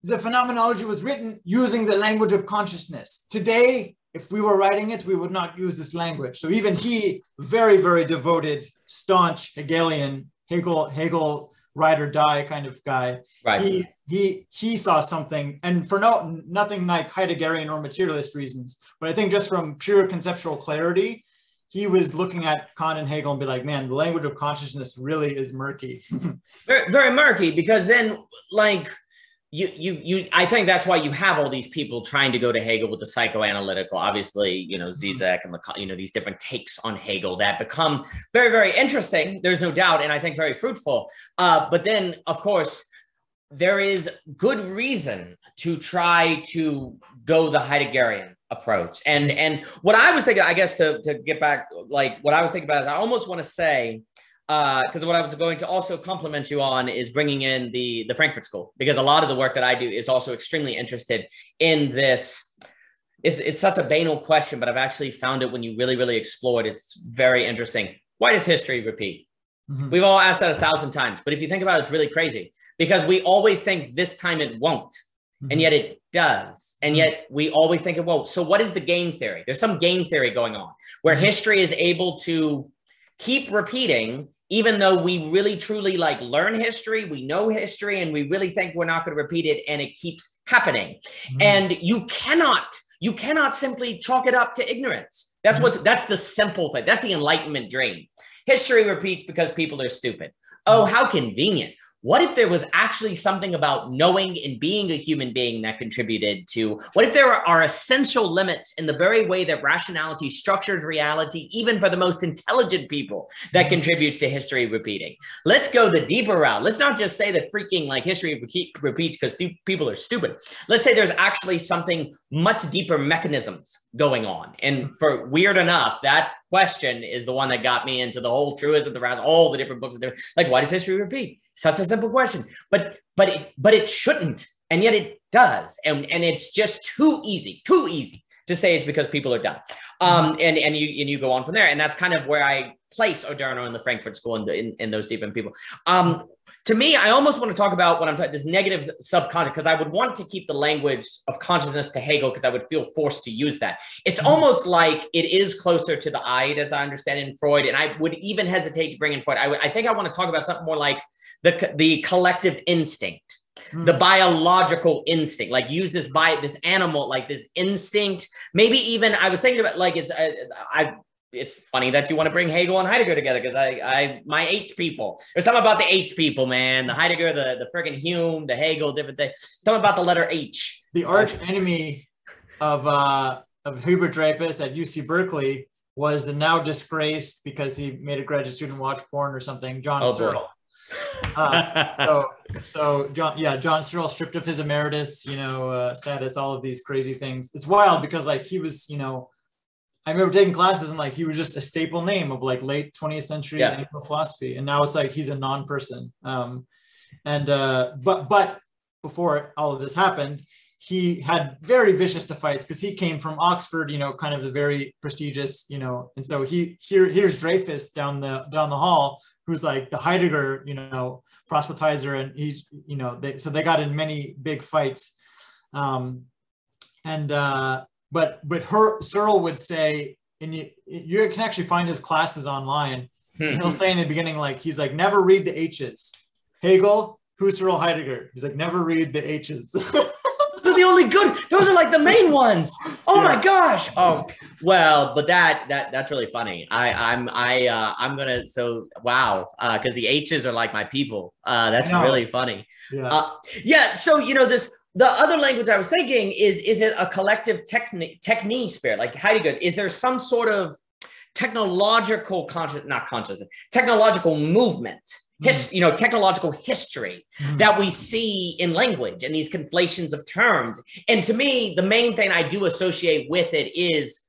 the phenomenology was written using the language of consciousness. Today, if we were writing it, we would not use this language. So even he, very, very devoted, staunch Hegelian, Hegel ride or die kind of guy. Right. He saw something, and for nothing like Heideggerian or materialist reasons, but I think just from pure conceptual clarity, he was looking at Kant and Hegel and be like, man, the language of consciousness really is murky. Very, very murky, because then, like, I think that's why you have all these people trying to go to Hegel with the psychoanalytical, obviously, Zizek and these different takes on Hegel that become very, very interesting. There's no doubt. And I think very fruitful. But then, of course, there is good reason to try to go the Heideggerian approach. And what I was thinking, I guess, to get back, like what I was thinking about is I almost want to say, because what I was going to also compliment you on is bringing in the Frankfurt School, because a lot of the work that I do is also extremely interested in this. It's such a banal question, but I've actually found it when you really, really explore it. It's very interesting. Why does history repeat? Mm-hmm. We've all asked that 1,000 times, but if you think about it, it's really crazy because we always think this time it won't. Mm-hmm. And yet it does. And yet we always think it won't. So what is the game theory? There's some game theory going on where history is able to keep repeating, even though we really truly like learn history, we know history, and we really think we're not going to repeat it, and it keeps happening. Mm-hmm. And you cannot simply chalk it up to ignorance. That's the simple thing. That's the Enlightenment dream. History repeats because people are stupid. Oh, how convenient. What if there was actually something about knowing and being a human being that contributed to, what if there are essential limits in the very way that rationality structures reality, even for the most intelligent people, that contributes to history repeating? Let's go the deeper route. Let's not just say that freaking like history repeats because people are stupid. Let's say there's actually something much deeper mechanisms going on. And for weird enough, that question is the one that got me into the whole truism around all the different books. Like, why does history repeat? Such a simple question, but it shouldn't, and yet it does, and it's just too easy to say it's because people are dumb. And you go on from there, and that's kind of where I place Adorno in the Frankfurt School and in those different people. To me, I almost want to talk about what I'm talking, this negative subconscious, because I would want to keep the language of consciousness to Hegel, because I would feel forced to use that. It's almost like it is closer to the Id, as I understand it, in Freud, and I would even hesitate to bring in Freud. I think I want to talk about something more like the collective instinct, the biological instinct, like use this animal, like this instinct. Maybe even I was thinking about like it's funny that you want to bring Hegel and Heidegger together, because my H people. There's something about the H people, man. The Heidegger, the friggin' Hume, the Hegel, different things. Something about the letter H. The arch enemy of Hubert Dreyfus at UC Berkeley was the now disgraced, because he made a graduate student watch porn or something, John Searle. So John Searle stripped of his emeritus, status, all of these crazy things. It's wild because like he was, I remember taking classes and like he was just a staple name of like late 20th century Anglo philosophy, and now it's like he's a non-person. But before all of this happened, he had very vicious fights because he came from Oxford, kind of the very prestigious, and so here's Dreyfus down the hall, who's like the Heidegger, proselytizer, and he, so they got in many big fights, and Searle would say, and you can actually find his classes online. And he'll say in the beginning, like, he's like, never read the H's. Hegel, Husserl, Heidegger. He's like, never read the H's. Those are the only good. Those are like the main ones. Oh my gosh. Oh well, but that's really funny. I'm gonna wow, because the H's are like my people. That's really funny. Yeah. So the other language I was thinking is it a collective technique spirit like Heidegger? Is there some sort of technological technological movement? Technological history that we see in language and these conflations of terms. And to me, the main thing I do associate with it is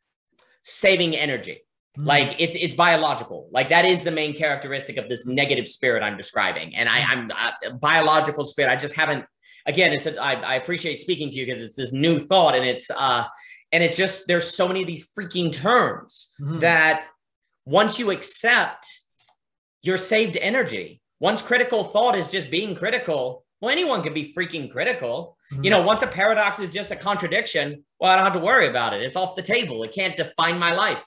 saving energy. Like it's biological. Like that is the main characteristic of this negative spirit I'm describing. And I'm biological spirit. I just haven't, again, I appreciate speaking to you because it's this new thought and it's just, there's so many of these freaking terms that once you accept, you're saved energy. Once critical thought is just being critical, well, anyone can be freaking critical. Once a paradox is just a contradiction, well, I don't have to worry about it. It's off the table. It can't define my life.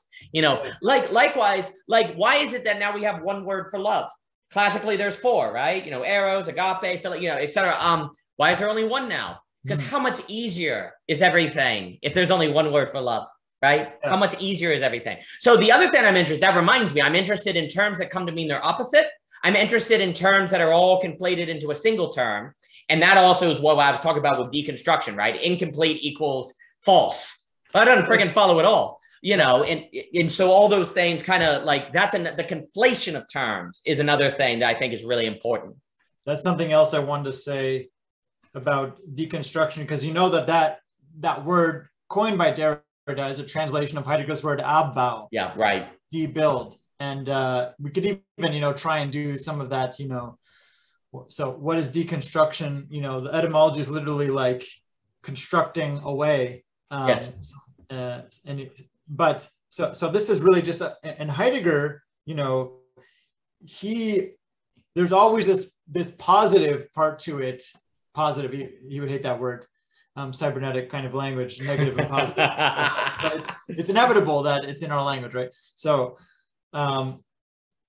Likewise, like, why is it that now we have one word for love? Classically, there's four, right? Eros, agape, etc. Why is there only one now? Because how much easier is everything if there's only one word for love? Right? How much easier is everything? So the other thing that reminds me, I'm interested in terms that come to mean their opposite. I'm interested in terms that are all conflated into a single term. And that also is what I was talking about with deconstruction, right? Incomplete equals false. That doesn't freaking follow at all, and so all those things kind of like the conflation of terms is another thing that I think is really important. That's something else I wanted to say about deconstruction, because that word coined by Derrida is a translation of Heidegger's word abbau. Yeah, right. Debuild. And we could even, try and do some of that, So what is deconstruction? The etymology is literally like constructing away. Yes. So this is really just and Heidegger, there's always this positive part to it. Positive, he would hate that word. Cybernetic kind of language, negative and positive. But it's inevitable that it's in our language, right? So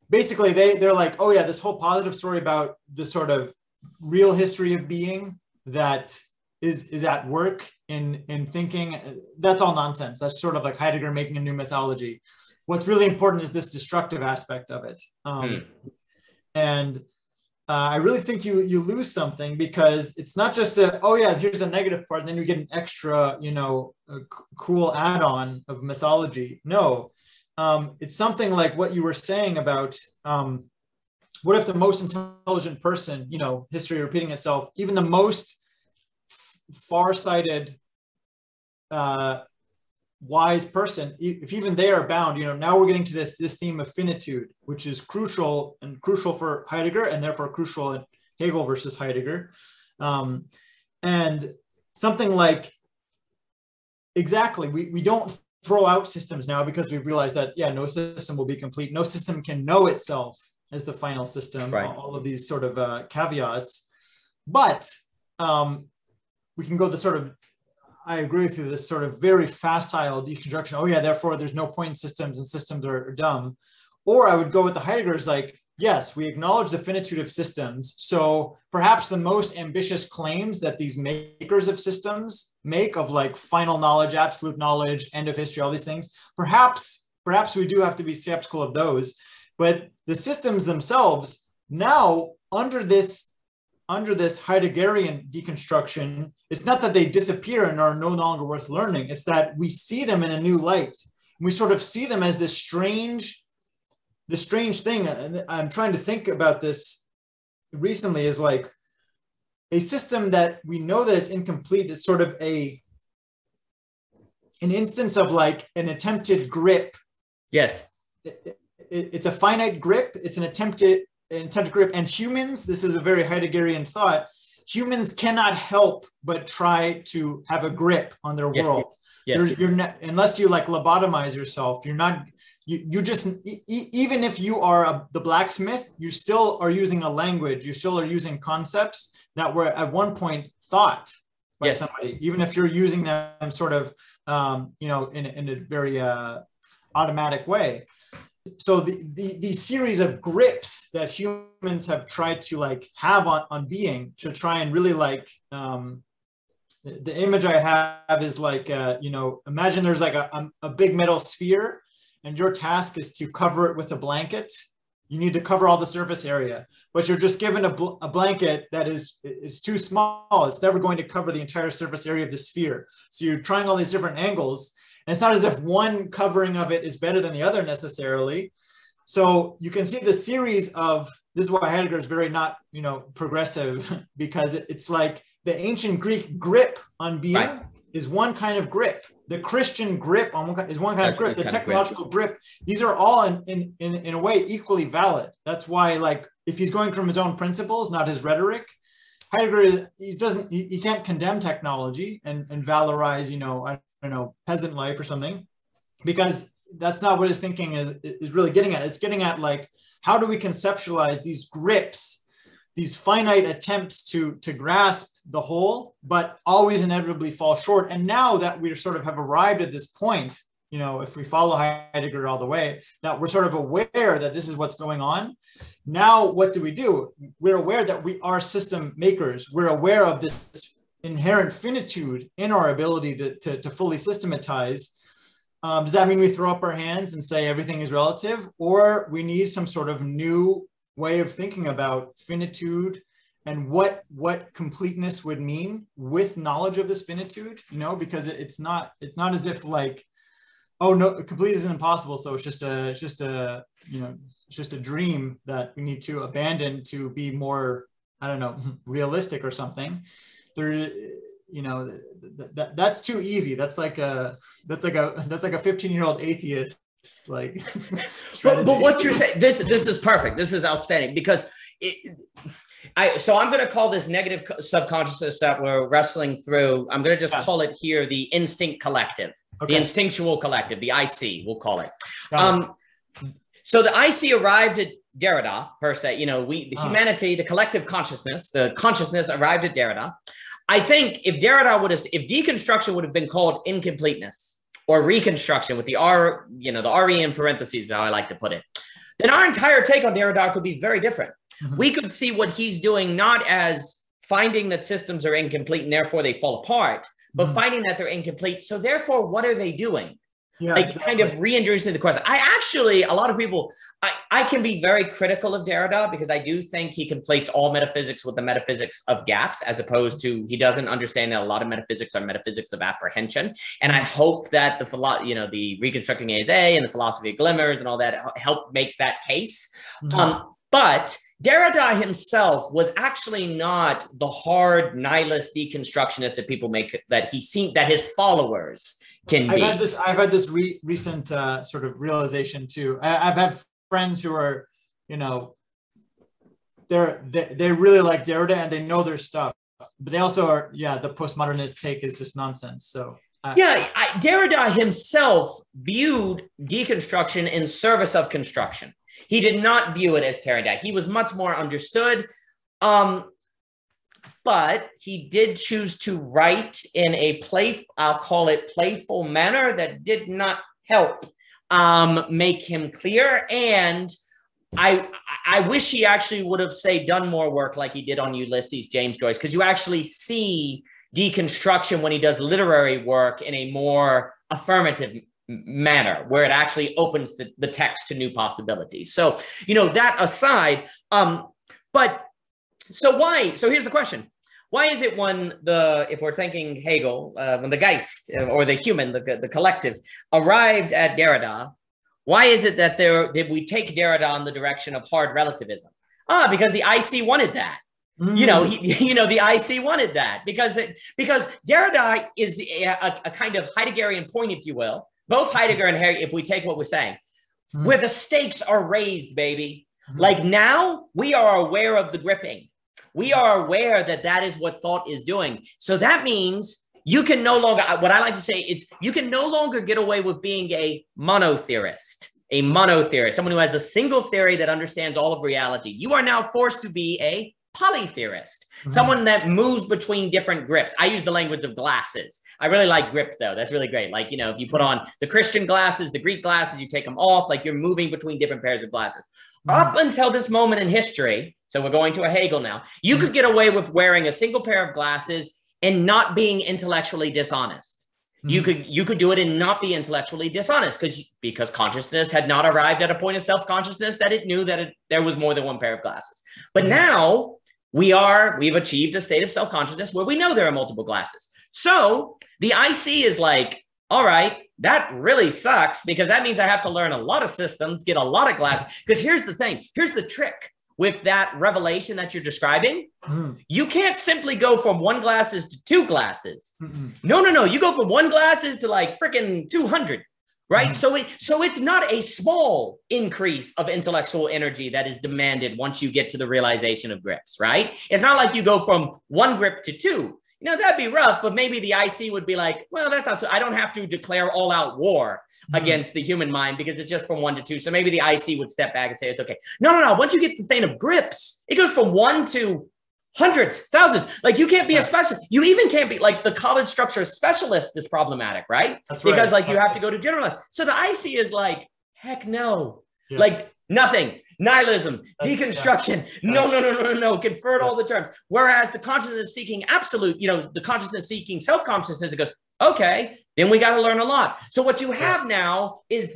basically they're like, oh yeah, this whole positive story about the sort of real history of being that is at work in thinking, that's all nonsense. That's sort of like Heidegger making a new mythology. What's really important is this destructive aspect of it. And I really think you lose something, because it's not just oh yeah, here's the negative part, and then you get an extra, a cool add-on of mythology. No, it's something like what you were saying about what if the most intelligent person, history repeating itself, even the most far-sighted, wise person, if even they are bound, now we're getting to this theme of finitude, which is crucial for Heidegger, and therefore crucial in Hegel versus Heidegger. And something like, exactly, we don't throw out systems now because we've realized that, no system will be complete. No system can know itself as the final system, right. All of these sort of caveats. But we can go the sort of, I agree with you, this sort of very facile deconstruction. Oh yeah, therefore there's no point in systems and systems are dumb. Or I would go with the Heideggers like, yes, we acknowledge the finitude of systems. So perhaps the most ambitious claims that these makers of systems make of like final knowledge, absolute knowledge, end of history, all these things, perhaps we do have to be skeptical of those. But the systems themselves now under this Heideggerian deconstruction, it's not that they disappear and are no longer worth learning. It's that we see them in a new light. We sort of see them as this strange thing. And I'm trying to think about this recently, is like a system that we know that it's incomplete. It's sort of an instance of like an attempted grip. Yes. It's a finite grip. It's an attempted grip. And humans, this is a very Heideggerian thought, humans cannot help but try to have a grip on their world. Yes. You're not, unless you like lobotomize yourself, you're not, you just, even if you are the blacksmith, you still are using a language, you still are using concepts that were at one point thought by somebody, even if you're using them sort of in a very automatic way. So the series of grips that humans have tried to like have on being to try and really like, the image I have is like, imagine there's like a big metal sphere and your task is to cover it with a blanket. You need to cover all the surface area, but you're just given a blanket that is too small. It's never going to cover the entire surface area of the sphere. So you're trying all these different angles. And it's not as if one covering of it is better than the other necessarily. So you can see the series of, this is why Heidegger is very not, progressive, because it's like the ancient Greek grip on being is one kind of grip. The Christian grip is one kind of grip. The technological grip. These are all in a way equally valid. That's why, like, if he's going from his own principles, not his rhetoric, Heidegger he can't condemn technology and valorize, I don't know, peasant life or something, because that's not what his thinking is really getting at. It's getting at like, how do we conceptualize these grips, these finite attempts to grasp the whole, but always inevitably fall short. And now that we sort of have arrived at this point, if we follow Heidegger all the way, that we're sort of aware that this is what's going on. Now, what do? We're aware that we are system makers. We're aware of this inherent finitude in our ability to fully systematize. Does that mean we throw up our hands and say everything is relative, or we need some sort of new way of thinking about finitude and what completeness would mean with knowledge of this finitude? Because it's not as if like, oh no, complete is impossible, so it's just a dream that we need to abandon to be more, I don't know, realistic or something. That's too easy. That's like a 15-year-old atheist like. but what you're saying, this is perfect. This is outstanding, because so I'm going to call this negative subconsciousness that we're wrestling through. I'm going to just call it here the instinct collective, the instinctual collective, the IC, we'll call it. So the IC arrived at Derrida per se. Humanity, the collective consciousness, the consciousness arrived at Derrida. I think if deconstruction would have been called incompleteness or reconstruction with the R, the RE in parentheses, how I like to put it, then our entire take on Derrida could be very different. Mm-hmm. We could see what he's doing not as finding that systems are incomplete and therefore they fall apart, but finding that they're incomplete. So therefore, what are they doing? Yeah, kind of reintroducing the question. A lot of people, I can be very critical of Derrida because I do think he conflates all metaphysics with the metaphysics of gaps, as opposed to he doesn't understand that a lot of metaphysics are metaphysics of apprehension. And I hope that the reconstructing Is A and the philosophy of glimmers and all that help make that case. But Derrida himself was actually not the hard nihilist deconstructionist that people make that his followers can be. I've had this recent sort of realization too. I've had friends who are, they really like Derrida and they know their stuff, but they also are, the postmodernist take is just nonsense. So Derrida himself viewed deconstruction in service of construction. He did not view it as tearing down. He was much more understood. But he did choose to write in a I'll call it playful manner that did not help make him clear. And I wish he actually would have, done more work like he did on Ulysses, James Joyce, because you actually see deconstruction when he does literary work in a more affirmative manner, where it actually opens the text to new possibilities. So, that aside, but so why? So here's the question. Why is it if we're thinking Hegel, when the Geist or the human, the collective arrived at Derrida, why is it that did we take Derrida in the direction of hard relativism? Because the IC wanted that. The IC wanted that because Derrida is a kind of Heideggerian point, if you will. Both Heidegger and Hegel, if we take what we're saying, where the stakes are raised, baby. Like now we are aware of the gripping. We are aware that is what thought is doing. So that means you can no longer, what I like to say is you can no longer get away with being a monotheorist, someone who has a single theory that understands all of reality. You are now forced to be a polytheorist, someone that moves between different grips. I use the language of glasses. I really like grip though. That's really great. Like, you know, if you put on the Christian glasses, the Greek glasses, you take them off, like you're moving between different pairs of glasses. Up until this moment in history, so we're going to a Hegel now, you could get away with wearing a single pair of glasses and not being intellectually dishonest. You could do it and not be intellectually dishonest because consciousness had not arrived at a point of self-consciousness that it knew that there was more than one pair of glasses. But now we've achieved a state of self-consciousness where we know there are multiple glasses. So the IC is like, all right, that really sucks because that means I have to learn a lot of systems, get a lot of glasses. Because here's the thing, here's the trick. With that revelation that you're describing, you can't simply go from 1 glasses to 2 glasses. No. You go from 1 glasses to like freaking 200, right? So it's not a small increase of intellectual energy that is demanded once you get to the realization of grips, right? It's not like you go from 1 grip to 2. You know, that'd be rough, but maybe the IC would be like, well, that's not so. I don't have to declare all out war against the human mind because it's just from 1 to 2. So maybe the IC would step back and say, it's okay. No. Once you get the thing of grips, it goes from 1 to hundreds, thousands. Like you can't be a specialist. You even can't be like the college structure specialist is problematic, right? That's right. Because like you have to go to generalize. So the IC is like, heck no, like nothing. Nihilism, deconstruction, no, convert all the terms. Whereas the consciousness seeking absolute, you know, the consciousness seeking self-consciousness, it goes, okay, then we got to learn a lot. So what you have now is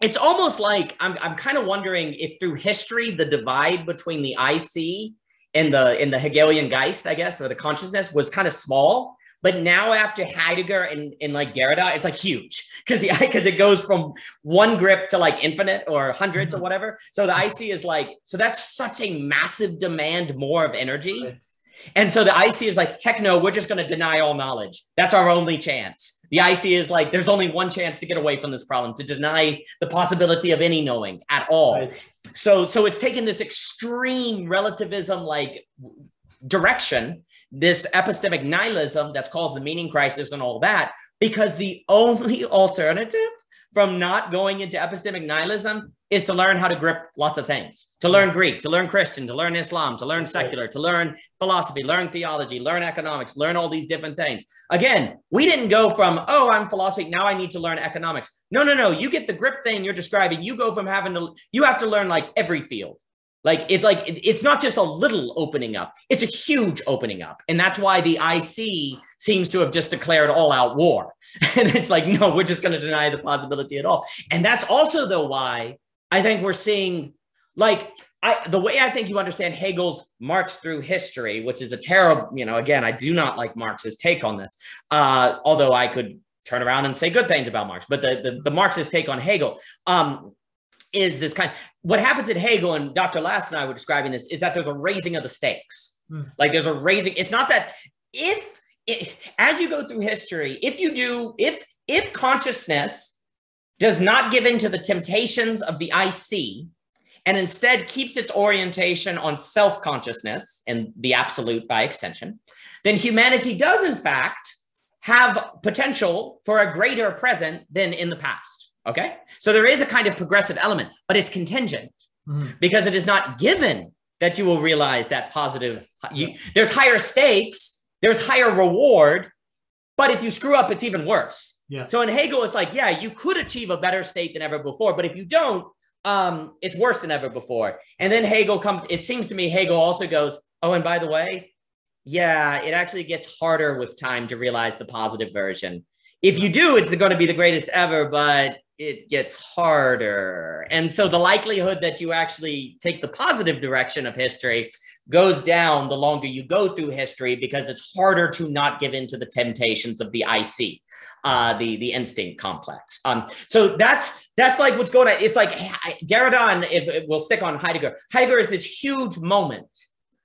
it's almost like, I'm kind of wondering if through history, the divide between the IC and the Hegelian Geist, I guess, or the consciousness was kind of small. But now after Heidegger and like Derrida, it's like huge because it goes from 1 grip to like infinite or hundreds or whatever. So the IC is like, so that's such a massive demand more of energy. Right. And so the IC is like, heck no, we're just going to deny all knowledge. That's our only chance. The IC is like, there's only one chance to get away from this problem, to deny the possibility of any knowing at all. Right. So it's taken this extreme relativism like direction, this epistemic nihilism that's caused the meaning crisis and all that, because the only alternative from not going into epistemic nihilism is to learn how to grip lots of things, to learn Greek, to learn Christian, to learn Islam, to learn secular, to learn philosophy, learn theology, learn economics, learn all these different things. Again, we didn't go from, oh, I'm philosophy, now I need to learn economics. No. You get the grip thing you're describing. You go from you have to learn like every field. It's not just a little opening up, it's a huge opening up. And that's why the IC seems to have just declared all out war. And it's like, no, we're just going to deny the possibility at all. And that's also though why I think we're seeing the way I think you understand Hegel's march through history, which is a terrible, again, I do not like Marx's take on this, although I could turn around and say good things about Marx, but the Marxist take on Hegel, is this what happens at Hegel, and Dr. Last and I were describing this, is that there's a raising of the stakes. Like there's a raising. It's not that as you go through history, if consciousness does not give in to the temptations of the IC and instead keeps its orientation on self-consciousness and the absolute by extension, then humanity does in fact have potential for a greater present than in the past. Okay, so there is a kind of progressive element, but it's contingent because it is not given that you will realize that positive. There's higher stakes, there's higher reward, but if you screw up, it's even worse. Yeah. So in Hegel, it's like, yeah, you could achieve a better state than ever before, but if you don't, it's worse than ever before. And then Hegel comes. It seems to me Hegel also goes, oh, and by the way, yeah, it actually gets harder with time to realize the positive version. If you do, it's going to be the greatest ever, but it gets harder. And so the likelihood that you actually take the positive direction of history goes down the longer you go through history, because it's harder to not give in to the temptations of the IC, the instinct complex. So that's like what's going on. It's like Derrida, and if we'll stick on Heidegger. Heidegger is this huge moment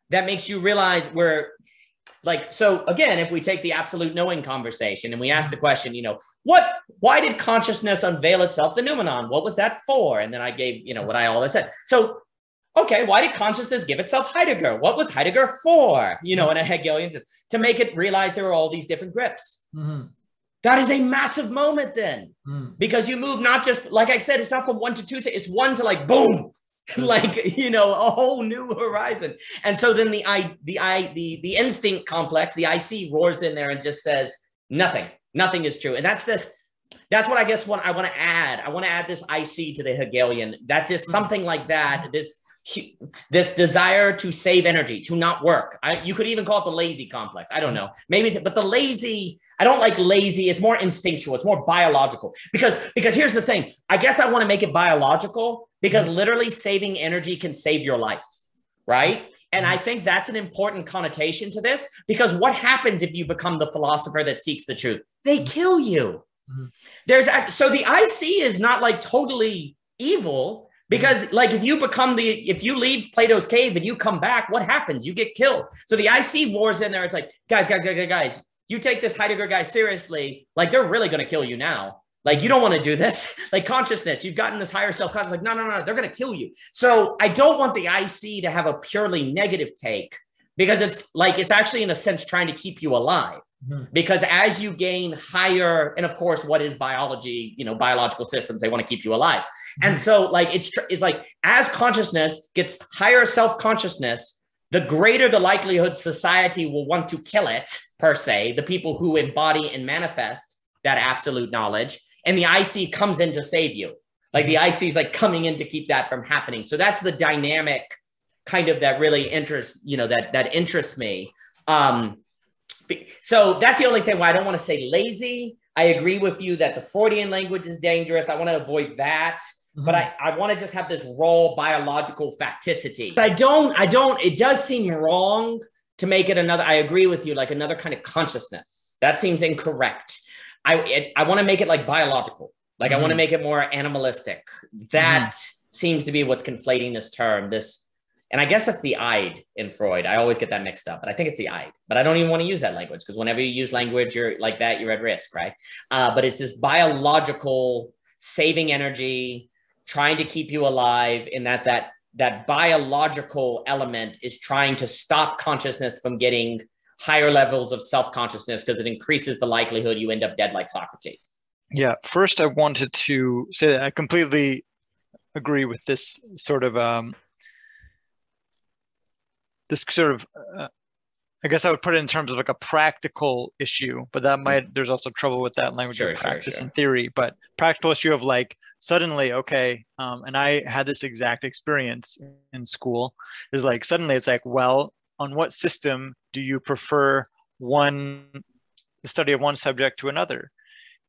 that makes you realize so again, if we take the absolute knowing conversation and we ask the question, why did consciousness unveil itself to noumenon? What was that for? And then I gave, what I always said. So, okay, why did consciousness give itself Heidegger? What was Heidegger for? In a Hegelian sense, to make it realize there were all these different grips. That is a massive moment then, because you move not just, like I said, it's not from 1 to 2, it's 1 to boom. like, you know, a whole new horizon. And so then the instinct complex, the IC, roars in there and just says nothing is true. And that's what I guess what I want to add. I want to add this IC to the Hegelian. That's just something like that. This desire to save energy, to not work. You could even call it the lazy complex. I don't know. Maybe, but the lazy, I don't like lazy. It's more instinctual. It's more biological. Because here's the thing. I guess I want to make it biological because literally saving energy can save your life, right? And I think that's an important connotation to this, because what happens if you become the philosopher that seeks the truth? They kill you. So the IC is not like totally evil. Because like if you leave Plato's cave and you come back, what happens? You get killed. So the IC wars in there. It's like, guys, you take this Heidegger guy seriously, like they're really going to kill you now. Like you don't want to do this. Like consciousness, you've gotten this higher self-conscious, like, no, they're going to kill you. So I don't want the IC to have a purely negative take, because it's actually in a sense trying to keep you alive. Because as you gain higher, and of course, what is biology, you know, biological systems, they want to keep you alive. And so like, it's like, as consciousness gets higher self-consciousness, the greater the likelihood society will want to kill it, per se, the people who embody and manifest that absolute knowledge. And the IC comes in to save you. Like the IC is like coming in to keep that from happening. So that's the dynamic kind of that really interests, you know, that interests me. So that's the only thing why I don't want to say lazy. I agree with you that the Freudian language is dangerous. I want to avoid that. But I want to just have this raw biological facticity. But it does seem wrong to make it another, I agree with you, like another kind of consciousness. That seems incorrect. I want to make it like biological. Like I want to make it more animalistic. That seems to be what's conflating this term, and I guess that's the Id in Freud. I always get that mixed up, but I think it's the Id. But I don't even want to use that language, because whenever you use language you're like that, you're at risk, right? But it's this biological saving energy, trying to keep you alive, in that biological element is trying to stop consciousness from getting higher levels of self-consciousness, because it increases the likelihood you end up dead like Socrates. Yeah, first I wanted to say that I completely agree with this sort of I guess I would put it in terms of like a practical issue, but there's also trouble with that language of practice and theory, but practical issue of like, suddenly, okay, and I had this exact experience in school, is like, suddenly it's like, well, on what system do you prefer the study of one subject to another?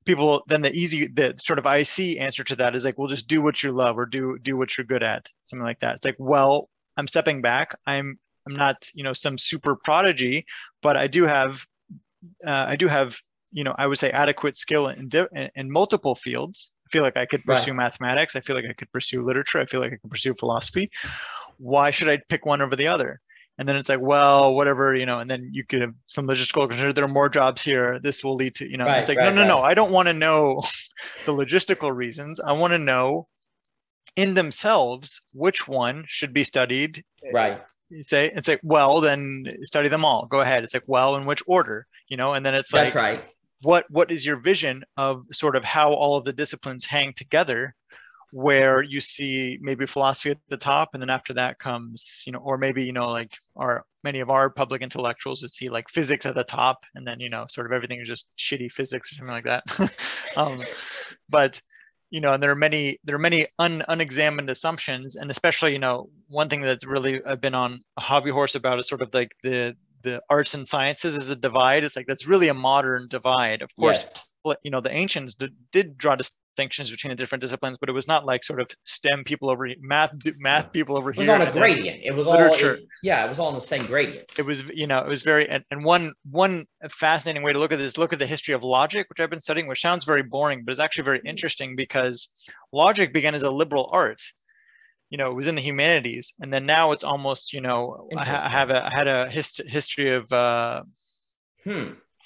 People, then the sort of IC answer to that is like, well, just do what you love, or do what you're good at, something like that. It's like, well, I'm stepping back. I'm not, you know, some super prodigy, but I do have, you know, I would say adequate skill in multiple fields. I feel like I could pursue mathematics. I feel like I could pursue literature. I feel like I could pursue philosophy. Why should I pick one over the other? And then it's like, well, whatever, you know, and then you could have some logistical consider there are more jobs here. This will lead to, you know, it's like, no. I don't want to know the logistical reasons. I want to know in themselves which one should be studied. Right. It's like, well, then study them all. Go ahead. It's like, well, in which order, you know? And then it's like, that's right. What is your vision of sort of how all of the disciplines hang together, where you see maybe philosophy at the top, and then after that comes, you know, or maybe, you know, like many of our public intellectuals would see like physics at the top, and then, you know, sort of everything is just shitty physics or something like that. But you know, and there are many unexamined assumptions, and especially, you know, one thing that's really I've been on a hobby horse about is sort of like the arts and sciences as a divide. It's like, that's really a modern divide. Of course, you know, the ancients did draw distinctions between the different disciplines, but it was not like sort of STEM people over here, math people over here. It was on a gradient. It was literature. It was all on the same gradient. It was, you know, it was very, and one fascinating way to look at this, look at the history of logic, which I've been studying, which sounds very boring, but it's actually very interesting, because logic began as a liberal art. You know, it was in the humanities, and then now it's almost, you know, I had a history of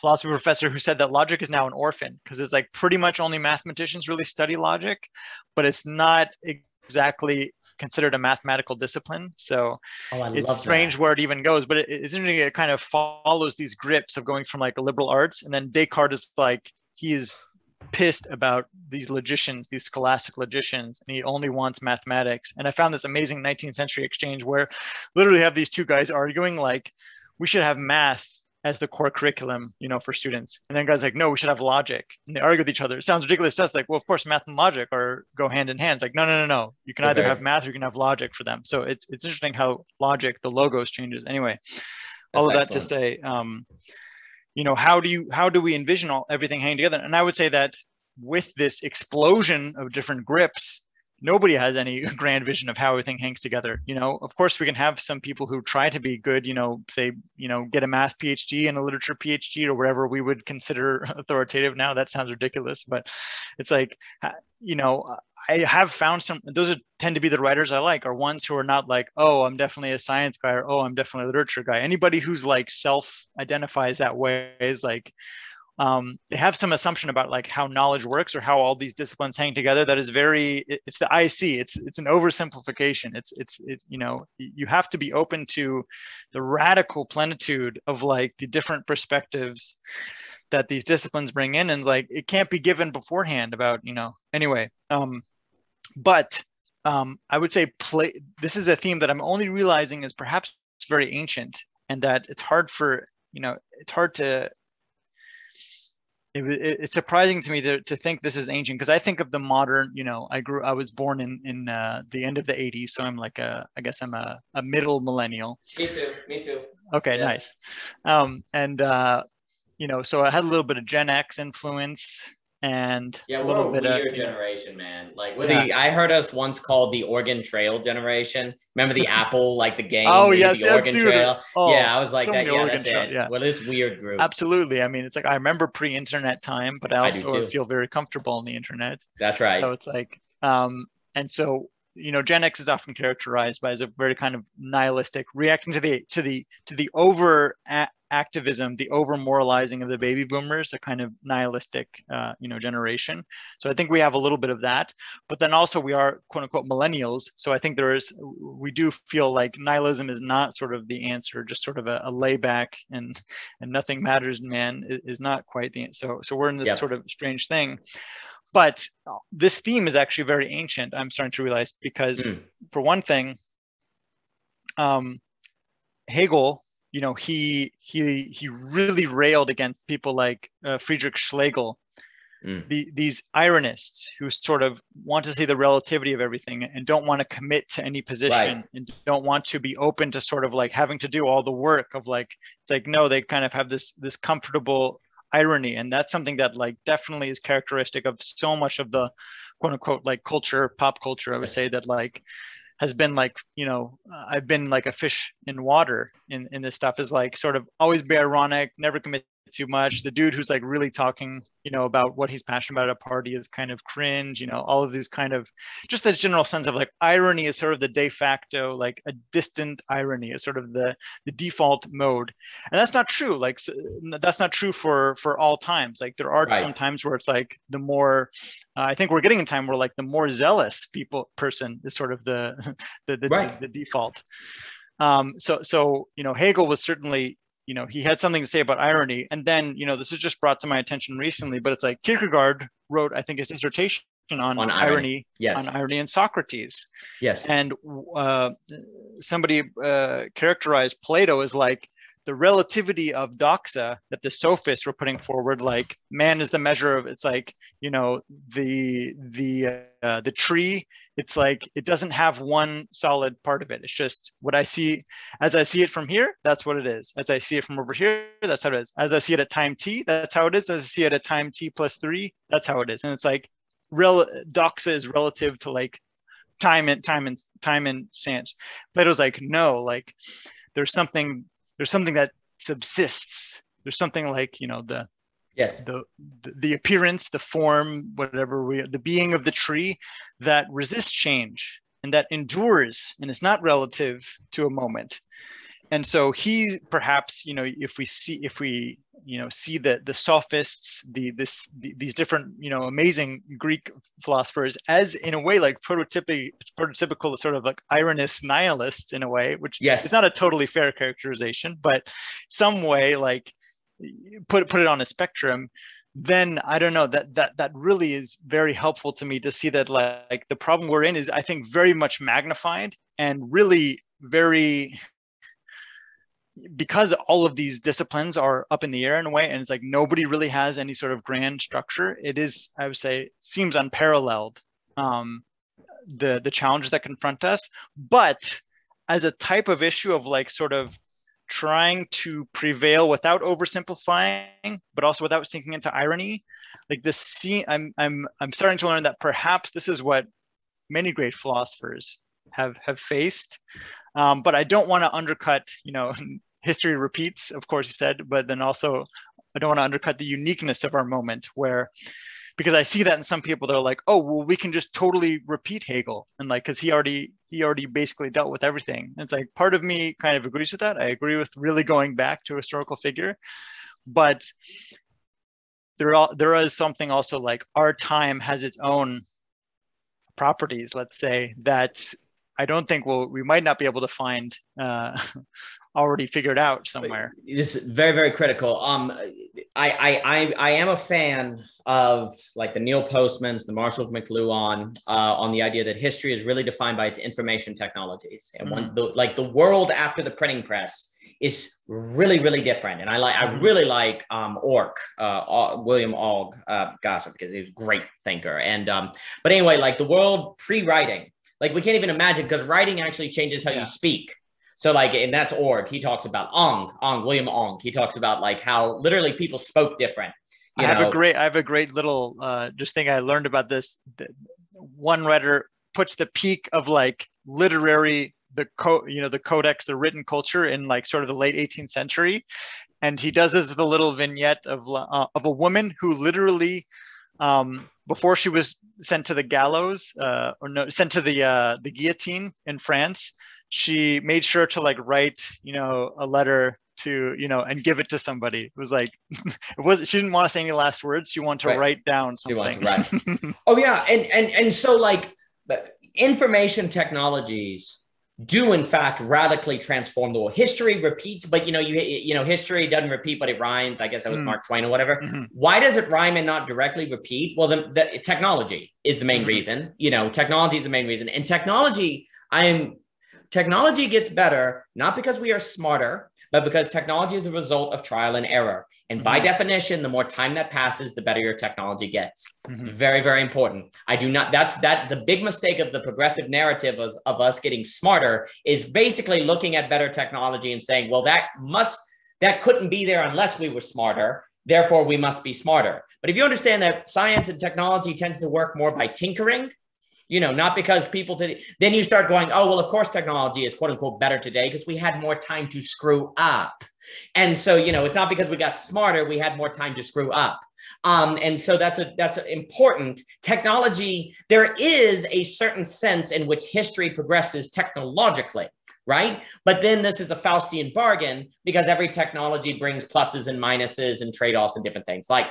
philosophy professor who said that logic is now an orphan, because it's like pretty much only mathematicians really study logic, but it's not exactly considered a mathematical discipline. So it's strange where it even goes, but it's interesting. It kind of follows these grips of going from like a liberal arts, and then Descartes is like, he is pissed about these logicians, these scholastic logicians, and he only wants mathematics. And I found this amazing 19th century exchange where literally have these two guys arguing like, we should have math as the core curriculum, you know, for students. And then guys like, no, we should have logic. And they argue with each other. It sounds ridiculous to us. Like, well, of course, math and logic go hand in hand. It's like, no. You can either have math or you can have logic for them. So it's interesting how logic, the logos changes. Anyway, all of that to say, you know, how do we envision everything hanging together? And I would say that with this explosion of different grips, nobody has any grand vision of how everything hangs together. You know, of course, we can have some people who try to be good, you know, say, you know, get a math PhD and a literature PhD or whatever we would consider authoritative now. That sounds ridiculous, but it's like, you know, I have found those tend to be the writers I like, are ones who are not like, oh, I'm definitely a science guy, or oh, I'm definitely a literature guy. Anybody who's like self-identifies that way is like, they have some assumption about like how knowledge works or how all these disciplines hang together. That is it's the IC. It's an oversimplification. It's you know, you have to be open to the radical plenitude of like the different perspectives that these disciplines bring in, and like it can't be given beforehand about, you know. Anyway, but I would say this is a theme that I'm only realizing is perhaps very ancient, and that it's hard for, you know, it's surprising to me to think this is ancient, because I think of the modern, you know, I was born in the end of the 80s, so I'm like I guess I'm a middle millennial. Me too. Okay, yeah. Nice. You know, so I had a little bit of Gen X influence, and yeah, we're a weird generation, man. Like, I heard us once called the Oregon Trail generation. Remember the Apple, like the game? Oh yes, the Oregon Trail. Oh, yeah, I was like that. Yeah, that's Trail, it. Yeah. Well, this weird group. Absolutely. I mean, it's like I remember pre-internet time, but I also feel very comfortable on the internet. That's right. So it's like, and so, you know, Gen X is often characterized by as a very kind of nihilistic, reacting to the over activism, the over moralizing of the baby boomers, a kind of nihilistic, you know, generation. So I think we have a little bit of that, but then also we are quote unquote millennials. So I think we do feel like nihilism is not sort of the answer, just sort of a layback and nothing matters, man, is not quite the answer. So we're in this sort of strange thing. But this theme is actually very ancient, I'm starting to realize, because for one thing, Hegel, you know, he really railed against people like Friedrich Schlegel, these ironists who sort of want to see the relativity of everything and don't want to commit to any position, and don't want to be open to sort of like having to do all the work of like, it's like, no, they kind of have this comfortable irony. And that's something that like definitely is characteristic of so much of the quote unquote like pop culture, I would say, that like has been like, you know, I've been like a fish in water in this stuff, is like sort of always be ironic, never commit too much. The dude who's like really talking, you know, about what he's passionate about at a party is kind of cringe, you know, all of these kind of, just this general sense of like irony is sort of the de facto, like a distant irony is sort of the default mode. And that's not true. Like, that's not true for all times. Like there are some times where it's like the more, I think we're getting in time where like the more zealous person is sort of the default. So, you know, Hegel was certainly, you know, he had something to say about irony. And then, you know, this was just brought to my attention recently, but it's like Kierkegaard wrote, I think, his dissertation on irony, on irony and Socrates. Yes. And somebody characterized Plato as like the relativity of doxa that the sophists were putting forward, like man is the measure of, it's like, you know, the tree, it's like it doesn't have one solid part of it. It's just what I see, as I see it from here, that's what it is. As I see it from over here, that's how it is. As I see it at time t, that's how it is. As I see it at time t plus 3, that's how it is. And it's like doxa is relative to like time and sense. Plato's like, no, like there's something that subsists. There's something like, you know, the appearance, the form, the being of the tree that resists change and that endures and is not relative to a moment. And so he perhaps, you know, if we see the sophists, these different, you know, amazing Greek philosophers as in a way like prototypical sort of like ironist nihilists in a way, which is not a totally fair characterization, but some way like put it on a spectrum, then I don't know, that really is very helpful to me to see that like the problem we're in is, I think, very much magnified and really very, because all of these disciplines are up in the air in a way, and it's like nobody really has any sort of grand structure. It is, I would say, seems unparalleled, the challenges that confront us. But as a type of issue of like sort of trying to prevail without oversimplifying, but also without sinking into irony, like this, I'm starting to learn that perhaps this is what many great philosophers have faced. But I don't want to undercut, history repeats, of course, you said, but then also I don't want to undercut the uniqueness of our moment, where, because I see that in some people, they're like, oh, well, we can just totally repeat Hegel, and like, because he already basically dealt with everything. And it's like, part of me kind of agrees with that. I agree with really going back to a historical figure, but there is something also like our time has its own properties, let's say, that I don't think we might not be able to find already figured out somewhere. This is very, very critical. I am a fan of like the Neil Postmans, the Marshall McLuhan, on the idea that history is really defined by its information technologies. And the world after the printing press is really, really different. And I really like William Ogg, because he was a great thinker. And but anyway, like the world pre-writing, like we can't even imagine, because writing actually changes how you speak. So like, and that's Org. He talks about William Ong. He talks about like how literally people spoke different. I have a great little just thing I learned about this. One writer puts the peak of like literary, the codex, the written culture in like sort of the late 18th century. And he does this the little vignette of a woman who literally, before she was sent to the gallows, sent to the guillotine in France, she made sure to like write, a letter to, and give it to somebody. It was like, she didn't want to say any last words. She wanted to write down something. Oh yeah. And so like information technologies do in fact radically transform the world. History repeats, but history doesn't repeat, but it rhymes. I guess that was Mark Twain or whatever. Why does it rhyme and not directly repeat? Well, the technology is the main reason. Technology is the main reason. And technology gets better, not because we are smarter, but because technology is a result of trial and error. And by definition, the more time that passes, the better your technology gets. Very, very important. The big mistake of the progressive narrative of us getting smarter is basically looking at better technology and saying, well, that couldn't be there unless we were smarter. Therefore, we must be smarter. But if you understand that science and technology tends to work more by tinkering, not because people today, then you start going, oh, well, of course, technology is quote unquote better today because we had more time to screw up. And so, it's not because we got smarter, we had more time to screw up. And so that's important. Technology, there is a certain sense in which history progresses technologically, right? But then this is a Faustian bargain because every technology brings pluses and minuses and trade-offs and different things. Like,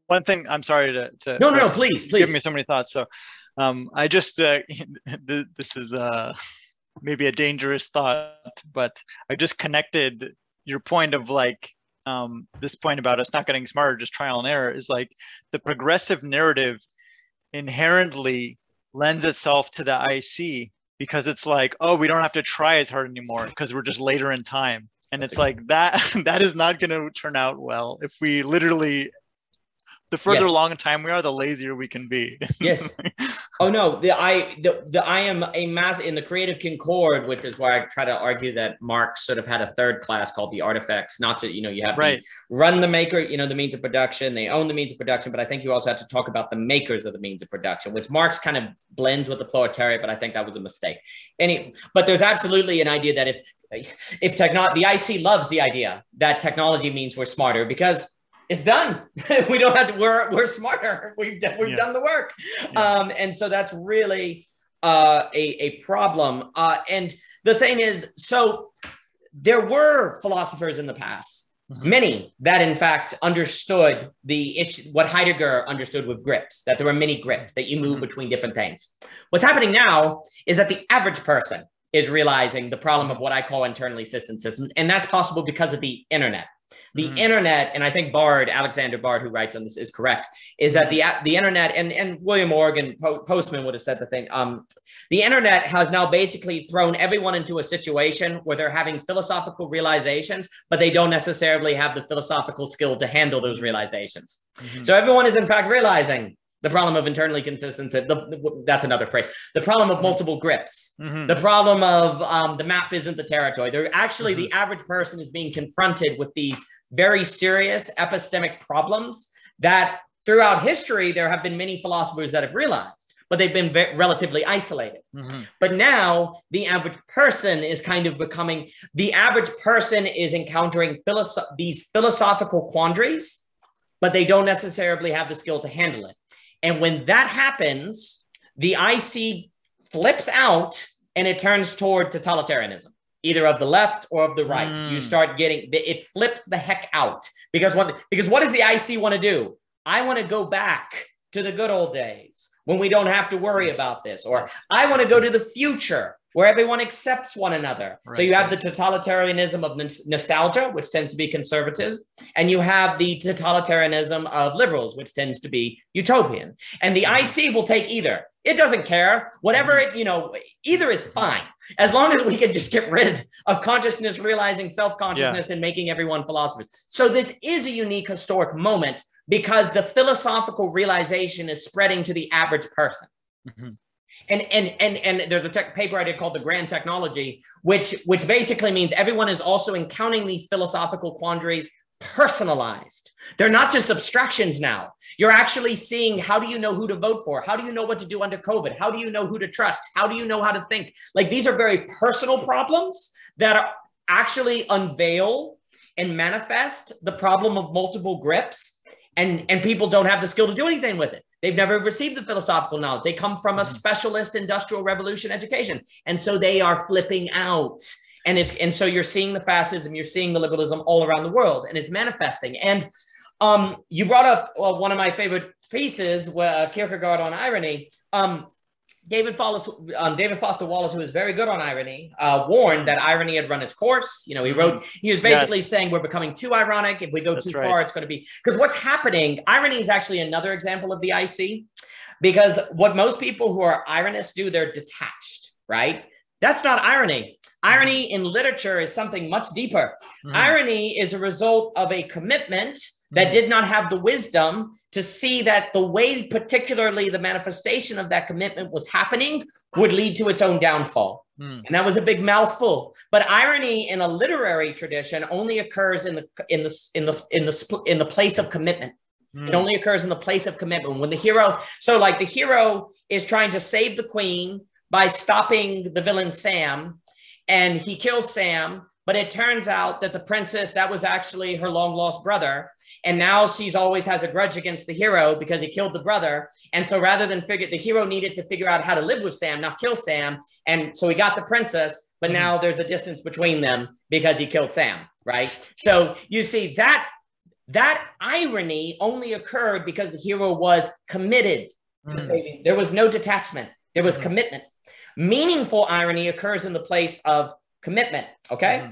one thing, I'm sorry to no, please give me so many thoughts. So I just this is maybe a dangerous thought, but I just connected your point of like this point about us not getting smarter, just trial and error, is like the progressive narrative inherently lends itself to the IC because it's like, oh, we don't have to try as hard anymore because we're just later in time. And it's like that is not going to turn out well if we literally, the further along in time we are, the lazier we can be. Yes. Oh no, I am a mass in the Creative Concord, which is why I try to argue that Marx sort of had a third class called the artifacts. Not to, you have to run the maker, the means of production, they own the means of production, but I think you also have to talk about the makers of the means of production, which Marx kind of blends with the proletariat, but I think that was a mistake. But there's absolutely an idea that if technology, the IC loves the idea that technology means we're smarter because it's done. We don't have to, we're smarter. We've done the work. And so that's really a problem. And the thing is, so there were philosophers in the past, many that in fact understood the issue, what Heidegger understood with grips, that there were many grips, that you move between different things. What's happening now is that the average person is realizing the problem of what I call internally system systems. And that's possible because of the internet. The internet, and I think Bard, Alexander Bard, who writes on this, is correct, is that the internet, and William Morgan Postman would have said the thing, the internet has now basically thrown everyone into a situation where they're having philosophical realizations, but they don't necessarily have the philosophical skill to handle those realizations. So everyone is in fact realizing the problem of internally consistency, that's another phrase, the problem of multiple grips, the problem of the map isn't the territory. They're actually, the average person is being confronted with these very serious epistemic problems that throughout history, there have been many philosophers that have realized, but they've been relatively isolated. But now the average person is kind of becoming, the average person is encountering these philosophical quandaries, but they don't necessarily have the skill to handle it. And when that happens, the IC flips out and it turns toward totalitarianism, either of the left or of the right. You start getting, it flips the heck out. Because what does the IC want to do? I want to go back to the good old days when we don't have to worry about this. Or I want to go to the future where everyone accepts one another. So you have the totalitarianism of nostalgia, which tends to be conservatives, and you have the totalitarianism of liberals, which tends to be utopian. And the IC will take either. It doesn't care. Whatever it, either is fine. As long as we can just get rid of consciousness, realizing self-consciousness, and making everyone philosophers. So this is a unique historic moment because the philosophical realization is spreading to the average person. And there's a paper I did called The Grand Technology, which basically means everyone is also encountering these philosophical quandaries personalized. They're not just abstractions now. You're actually seeing, how do you know who to vote for? How do you know what to do under COVID? How do you know who to trust? How do you know how to think? Like, these are very personal problems that actually unveil and manifest the problem of multiple grips, and people don't have the skill to do anything with it. They've never received the philosophical knowledge. They come from a specialist industrial revolution education. And so they are flipping out. And so you're seeing the fascism, you're seeing the liberalism all around the world, and it's manifesting. And you brought up one of my favorite pieces, Kierkegaard on irony. David Foster Wallace, who is very good on irony, warned that irony had run its course. He was basically saying we're becoming too ironic. If we go too far, it's going to be, because what's happening, irony is actually another example of the IC, because what most people who are ironists do, they're detached, right? That's not irony. Irony in literature is something much deeper. Irony is a result of a commitment that did not have the wisdom to see that the way, particularly the manifestation of that commitment was happening, would lead to its own downfall. And that was a big mouthful. But irony in a literary tradition only occurs in the place of commitment. It only occurs in the place of commitment. When the hero, the hero is trying to save the queen by stopping the villain Sam, and he kills Sam, but it turns out that the princess, that was actually her long lost brother. And now she's always has a grudge against the hero because he killed the brother. And so rather than the hero needed to figure out how to live with Sam, not kill Sam. And so he got the princess, but now there's a distance between them because he killed Sam, right? So you see that irony only occurred because the hero was committed to saving. There was no detachment. There was commitment. Meaningful irony occurs in the place of commitment, okay?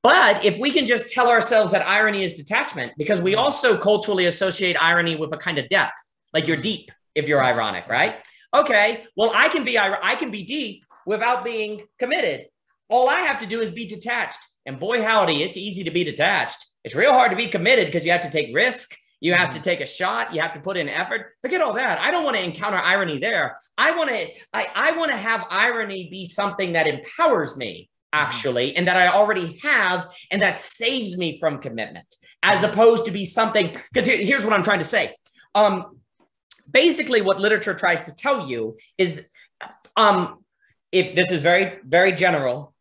But if we can just tell ourselves that irony is detachment, because we also culturally associate irony with a kind of depth, like you're deep if you're ironic, right? Okay, well, I can be deep without being committed. All I have to do is be detached. And boy, howdy, it's easy to be detached. It's real hard to be committed because you have to take risk. You have to take a shot. You have to put in effort. Forget all that. I don't want to encounter irony there. I want to have irony be something that empowers me, actually, and that I already have, and that saves me from commitment, as opposed to be something, because here's what I'm trying to say. Basically, what literature tries to tell you is, if this is very, very general,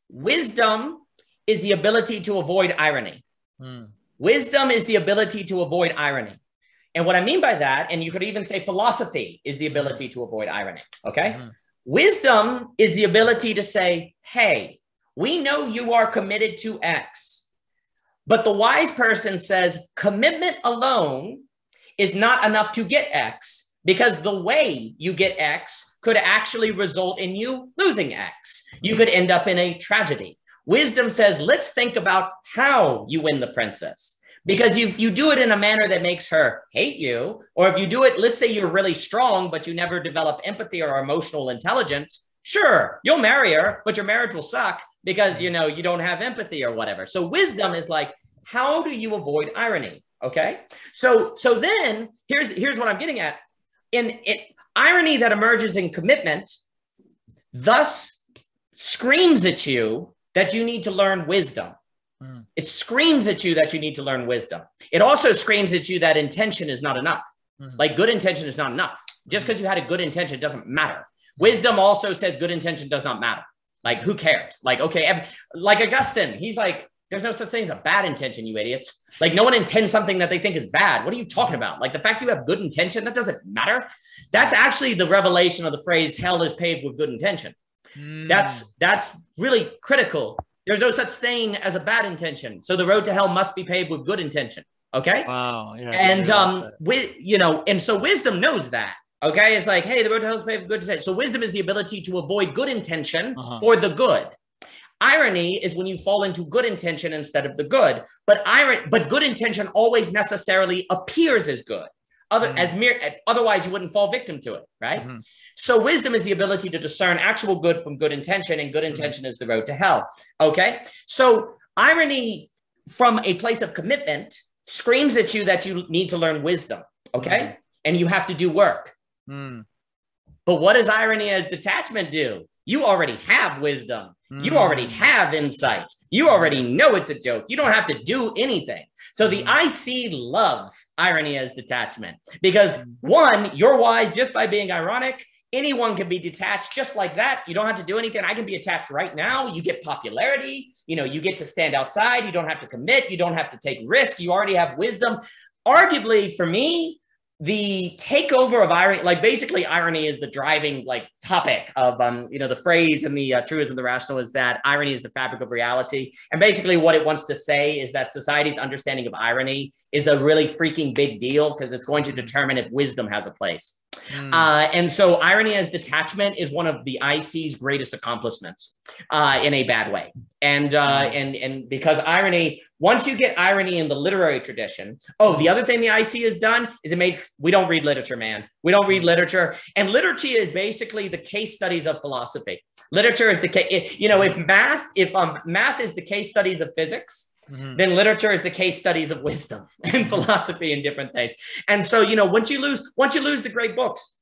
wisdom is the ability to avoid irony. Wisdom is the ability to avoid irony. And what I mean by that, and you could even say philosophy is the ability to avoid irony, okay? Wisdom is the ability to say, hey, we know you are committed to X, but the wise person says commitment alone is not enough to get X, because the way you get X could actually result in you losing X. You could end up in a tragedy. Wisdom says, let's think about how you win the princess. Because if you do it in a manner that makes her hate you, or if you do it, let's say you're really strong, but you never develop empathy or emotional intelligence, sure, you'll marry her, but your marriage will suck because, you know, you don't have empathy or whatever. So wisdom is like, how do you avoid irony? Okay. So then here's what I'm getting at. In irony that emerges in commitment, thus screams at you that you need to learn wisdom. It screams at you that you need to learn wisdom. It also screams at you that intention is not enough. Like good intention is not enough. Just because you had a good intention doesn't matter. Wisdom also says good intention does not matter. Like who cares? Like, okay, like Augustine, he's like, there's no such thing as a bad intention, you idiots. Like no one intends something that they think is bad. What are you talking about? Like the fact you have good intention, that doesn't matter. That's actually the revelation of the phrase, hell is paved with good intention. That's really critical. There's no such thing as a bad intention. So the road to hell must be paved with good intention. Okay. Wow. Yeah. And and so wisdom knows that. Okay. It's like, hey, the road to hell is paved with good intention. So wisdom is the ability to avoid good intention for the good. Irony is when you fall into good intention instead of the good. But good intention always necessarily appears as good. Otherwise, you wouldn't fall victim to it, right? So wisdom is the ability to discern actual good from good intention, and good intention is the road to hell, okay? So irony from a place of commitment screams at you that you need to learn wisdom, okay? And you have to do work. But what does irony as detachment do? You already have wisdom. You already have insight. You already know it's a joke. You don't have to do anything. So the IC loves irony as detachment because one, you're wise just by being ironic. Anyone can be detached just like that. You don't have to do anything. I can be attached right now. You get popularity. You know, you get to stand outside. You don't have to commit. You don't have to take risk. You already have wisdom. Arguably for me, the takeover of irony, like basically irony is the driving like topic of, the phrase in the Truism of the Rational is that irony is the fabric of reality. And basically what it wants to say is that society's understanding of irony is a really freaking big deal because it's going to determine if wisdom has a place. And so irony as detachment is one of the IC's greatest accomplishments in a bad way. And because irony, once you get irony in the literary tradition, the other thing the IC has done is we don't read literature, man. We don't read literature. And literature is basically the case studies of philosophy. Literature is the case, if math is the case studies of physics, then literature is the case studies of wisdom and philosophy and different things. And so, once you lose the great books,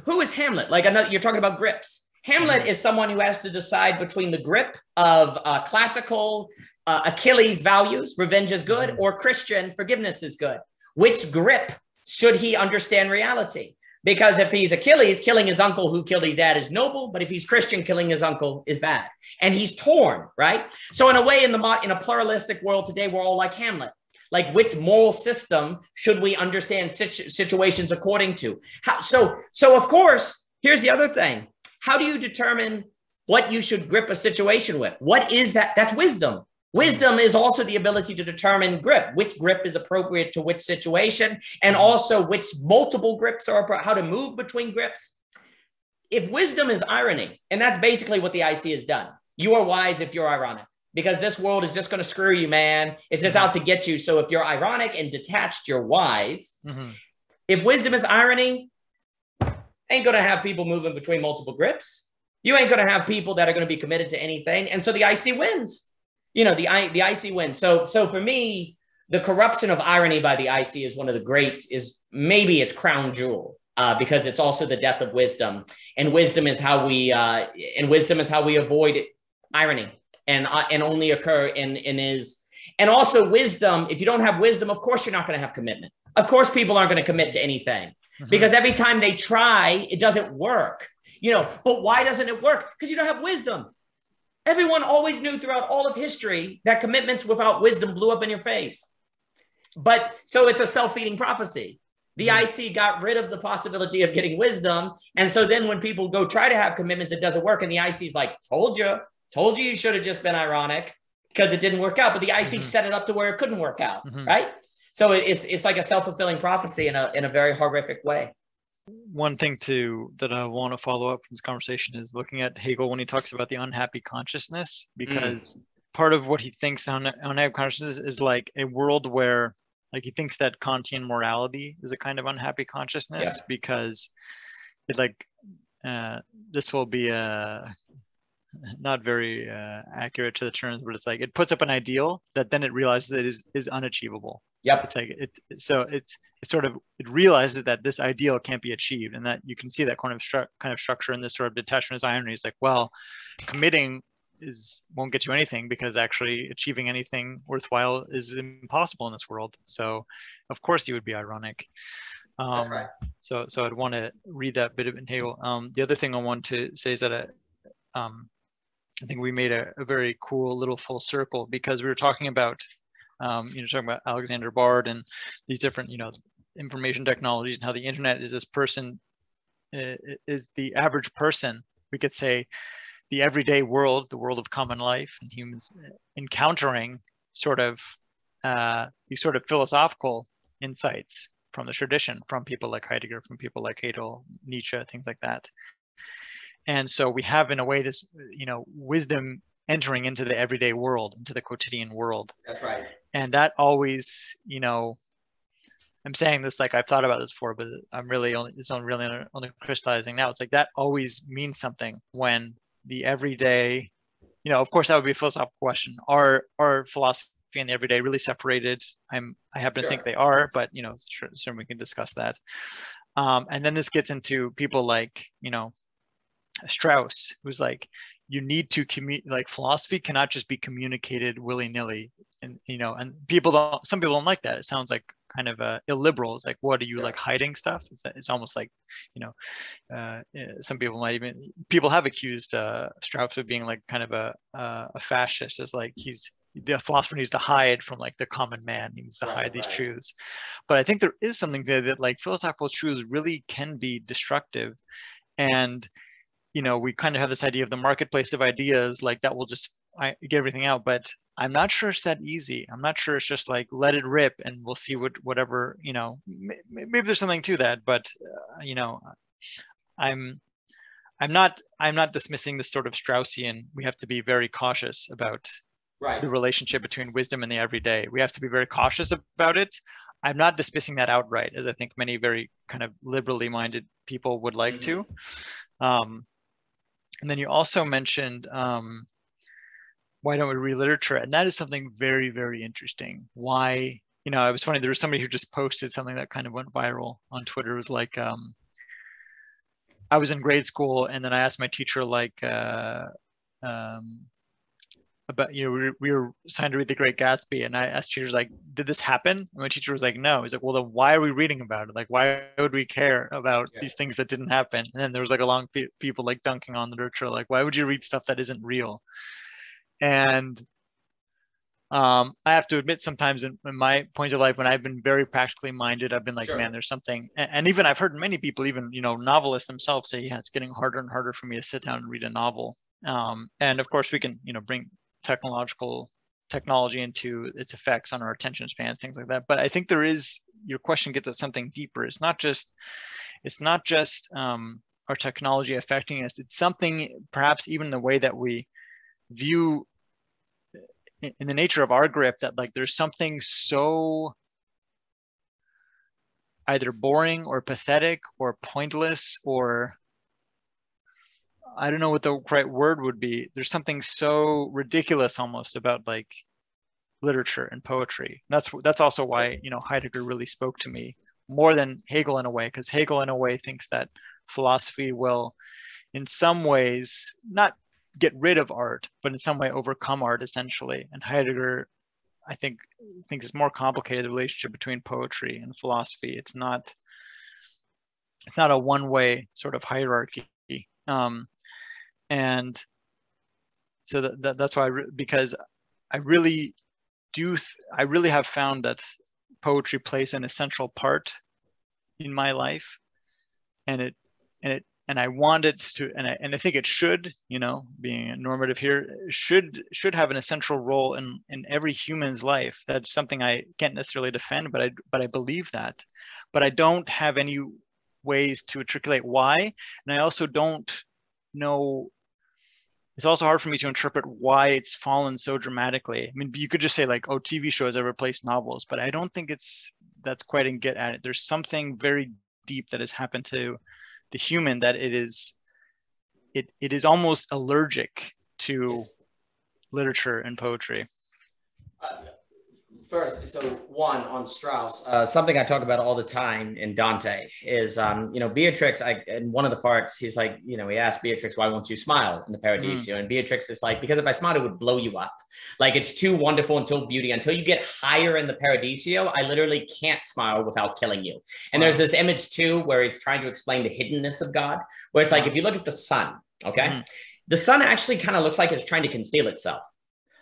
who is Hamlet? Like you're talking about grips. Hamlet is someone who has to decide between the grip of classical Achilles values, revenge is good, or Christian forgiveness is good. Which grip should he understand reality? Because if he's Achilles, killing his uncle who killed his dad is noble, but if he's Christian, killing his uncle is bad. And he's torn, right? So in a way, in a pluralistic world today, we're all like Hamlet. Like which moral system should we understand situations according to? So of course, here's the other thing. How do you determine what you should grip a situation with? What is that? That's wisdom. Wisdom is also the ability to determine which grip is appropriate to which situation, and also which multiple grips are appropriate, how to move between grips. If wisdom is irony, and that's basically what the IC has done, you are wise if you're ironic, because this world is just going to screw you, man. It's just out to get you. So if you're ironic and detached, you're wise. If wisdom is irony, ain't going to have people moving between multiple grips. You ain't going to have people that are going to be committed to anything. And so the IC wins. The IC wins. So for me, the corruption of irony by the IC is maybe its crown jewel, because it's also the death of wisdom, and wisdom is how we avoid irony and only occur and also wisdom. If you don't have wisdom, of course you're not going to have commitment. Of course, people aren't going to commit to anything because every time they try, it doesn't work. But why doesn't it work? Because you don't have wisdom. Everyone always knew throughout all of history that commitments without wisdom blew up in your face. But so it's a self-feeding prophecy. The IC got rid of the possibility of getting wisdom. And so then when people go try to have commitments, it doesn't work. And the IC is like, told you should have just been ironic because it didn't work out. But the IC set it up to where it couldn't work out, right? So it's like a self-fulfilling prophecy in a very horrific way. one thing that I want to follow up from this conversation is looking at Hegel when he talks about the unhappy consciousness, because part of what he thinks unhappy consciousness is like a world where, like, he thinks that Kantian morality is a kind of unhappy consciousness, because it like this will be not very accurate to the terms, but it's like it puts up an ideal that then it realizes that is unachievable. It's like it realizes that this ideal can't be achieved, and that you can see that kind of structure in this sort of detachment irony. It's like, well, committing won't get you anything, because actually achieving anything worthwhile is impossible in this world. So of course you would be ironic. That's right. So I'd want to read that bit of Hegel. The other thing I want to say is that I think we made a very cool little full circle, because we were talking about, talking about Alexander Bard and these different, information technologies, and how the internet is this person, is the average person. We could say the everyday world, the world of common life, and humans encountering these sort of philosophical insights from the tradition, from people like Heidegger, from people like Hegel, Nietzsche, things like that. And so we have, in a way, this, wisdom entering into the everyday world, into the quotidian world. That's right. And that always, I'm saying this like I've thought about this before, but I'm really only crystallizing now. It's like that always means something when the everyday, of course that would be a philosophical question. Are philosophy and the everyday really separated? I happen to think they are, but sure we can discuss that. And then this gets into people like, Strauss, who's like, you need to like philosophy cannot just be communicated willy-nilly, and and some people don't like that. It sounds like kind of illiberal. It's like, what are you like hiding stuff? It's almost like, some people have accused Strauss of being like kind of a fascist, as like the philosopher needs to hide from like the common man. He needs to hide these truths. But I think there is something there that like philosophical truths really can be destructive. And we kind of have this idea of the marketplace of ideas, like that will just get everything out. But I'm not sure it's that easy. I'm not sure it's just like, let it rip and we'll see whatever, maybe there's something to that. But, I'm not dismissing this sort of Straussian, we have to be very cautious about the relationship between wisdom and the everyday. We have to be very cautious about it. I'm not dismissing that outright, as I think many very kind of liberally minded people would like to. And then you also mentioned, why don't we read literature? And that is something very, very interesting. Why, it was funny, there was somebody who just posted something that kind of went viral on Twitter. It was like, I was in grade school, and then I asked my teacher, like, about, we were assigned to read The Great Gatsby, and I asked teachers, like, did this happen? And my teacher was like, no. He's like, well, then why are we reading about it? Like, why would we care about these things that didn't happen? And then there was like a long people like dunking on literature, like, why would you read stuff that isn't real? And I have to admit, sometimes in my point of life, when I've been very practically minded, I've been like, man, there's something, and even I've heard many people, even novelists themselves, say, yeah, it's getting harder and harder for me to sit down and read a novel. And of course we can bring technology into its effects on our attention spans, things like that. But I think your question gets at something deeper. It's not just our technology affecting us. It's something, perhaps even the way that we view, in the nature of our grip, that like there's something so either boring or pathetic or pointless, or I don't know what the right word would be. There's something so ridiculous almost about like literature and poetry. That's also why, Heidegger really spoke to me more than Hegel in a way, because Hegel in a way thinks that philosophy will in some ways not get rid of art, but in some way overcome art essentially. And Heidegger, I think it's more complicated, the relationship between poetry and philosophy. It's not a one-way sort of hierarchy. And so that's why, because I really have found that poetry plays an essential part in my life, and I want it to, and I think it should, being a normative here, should have an essential role in every human's life. That's something I can't necessarily defend, but I believe that. But I don't have any ways to articulate why. And I also don't know, it's also hard for me to interpret why it's fallen so dramatically. I mean, you could just say like, oh, TV shows have replaced novels, but I don't think that's quite in get at it. There's something very deep that has happened to the human that it is almost allergic to literature and poetry. First, so one on Strauss, something I talk about all the time in Dante is, Beatrix, in one of the parts, he's like, he asked Beatrix, why won't you smile in the Paradiso? And Beatrix is like, because if I smiled, it would blow you up. Like, it's too wonderful until beauty. Until you get higher in the Paradiso, I literally can't smile without killing you. And there's this image too, where he's trying to explain the hiddenness of God, where it's like, if you look at the sun, okay? The sun actually kind of looks like it's trying to conceal itself.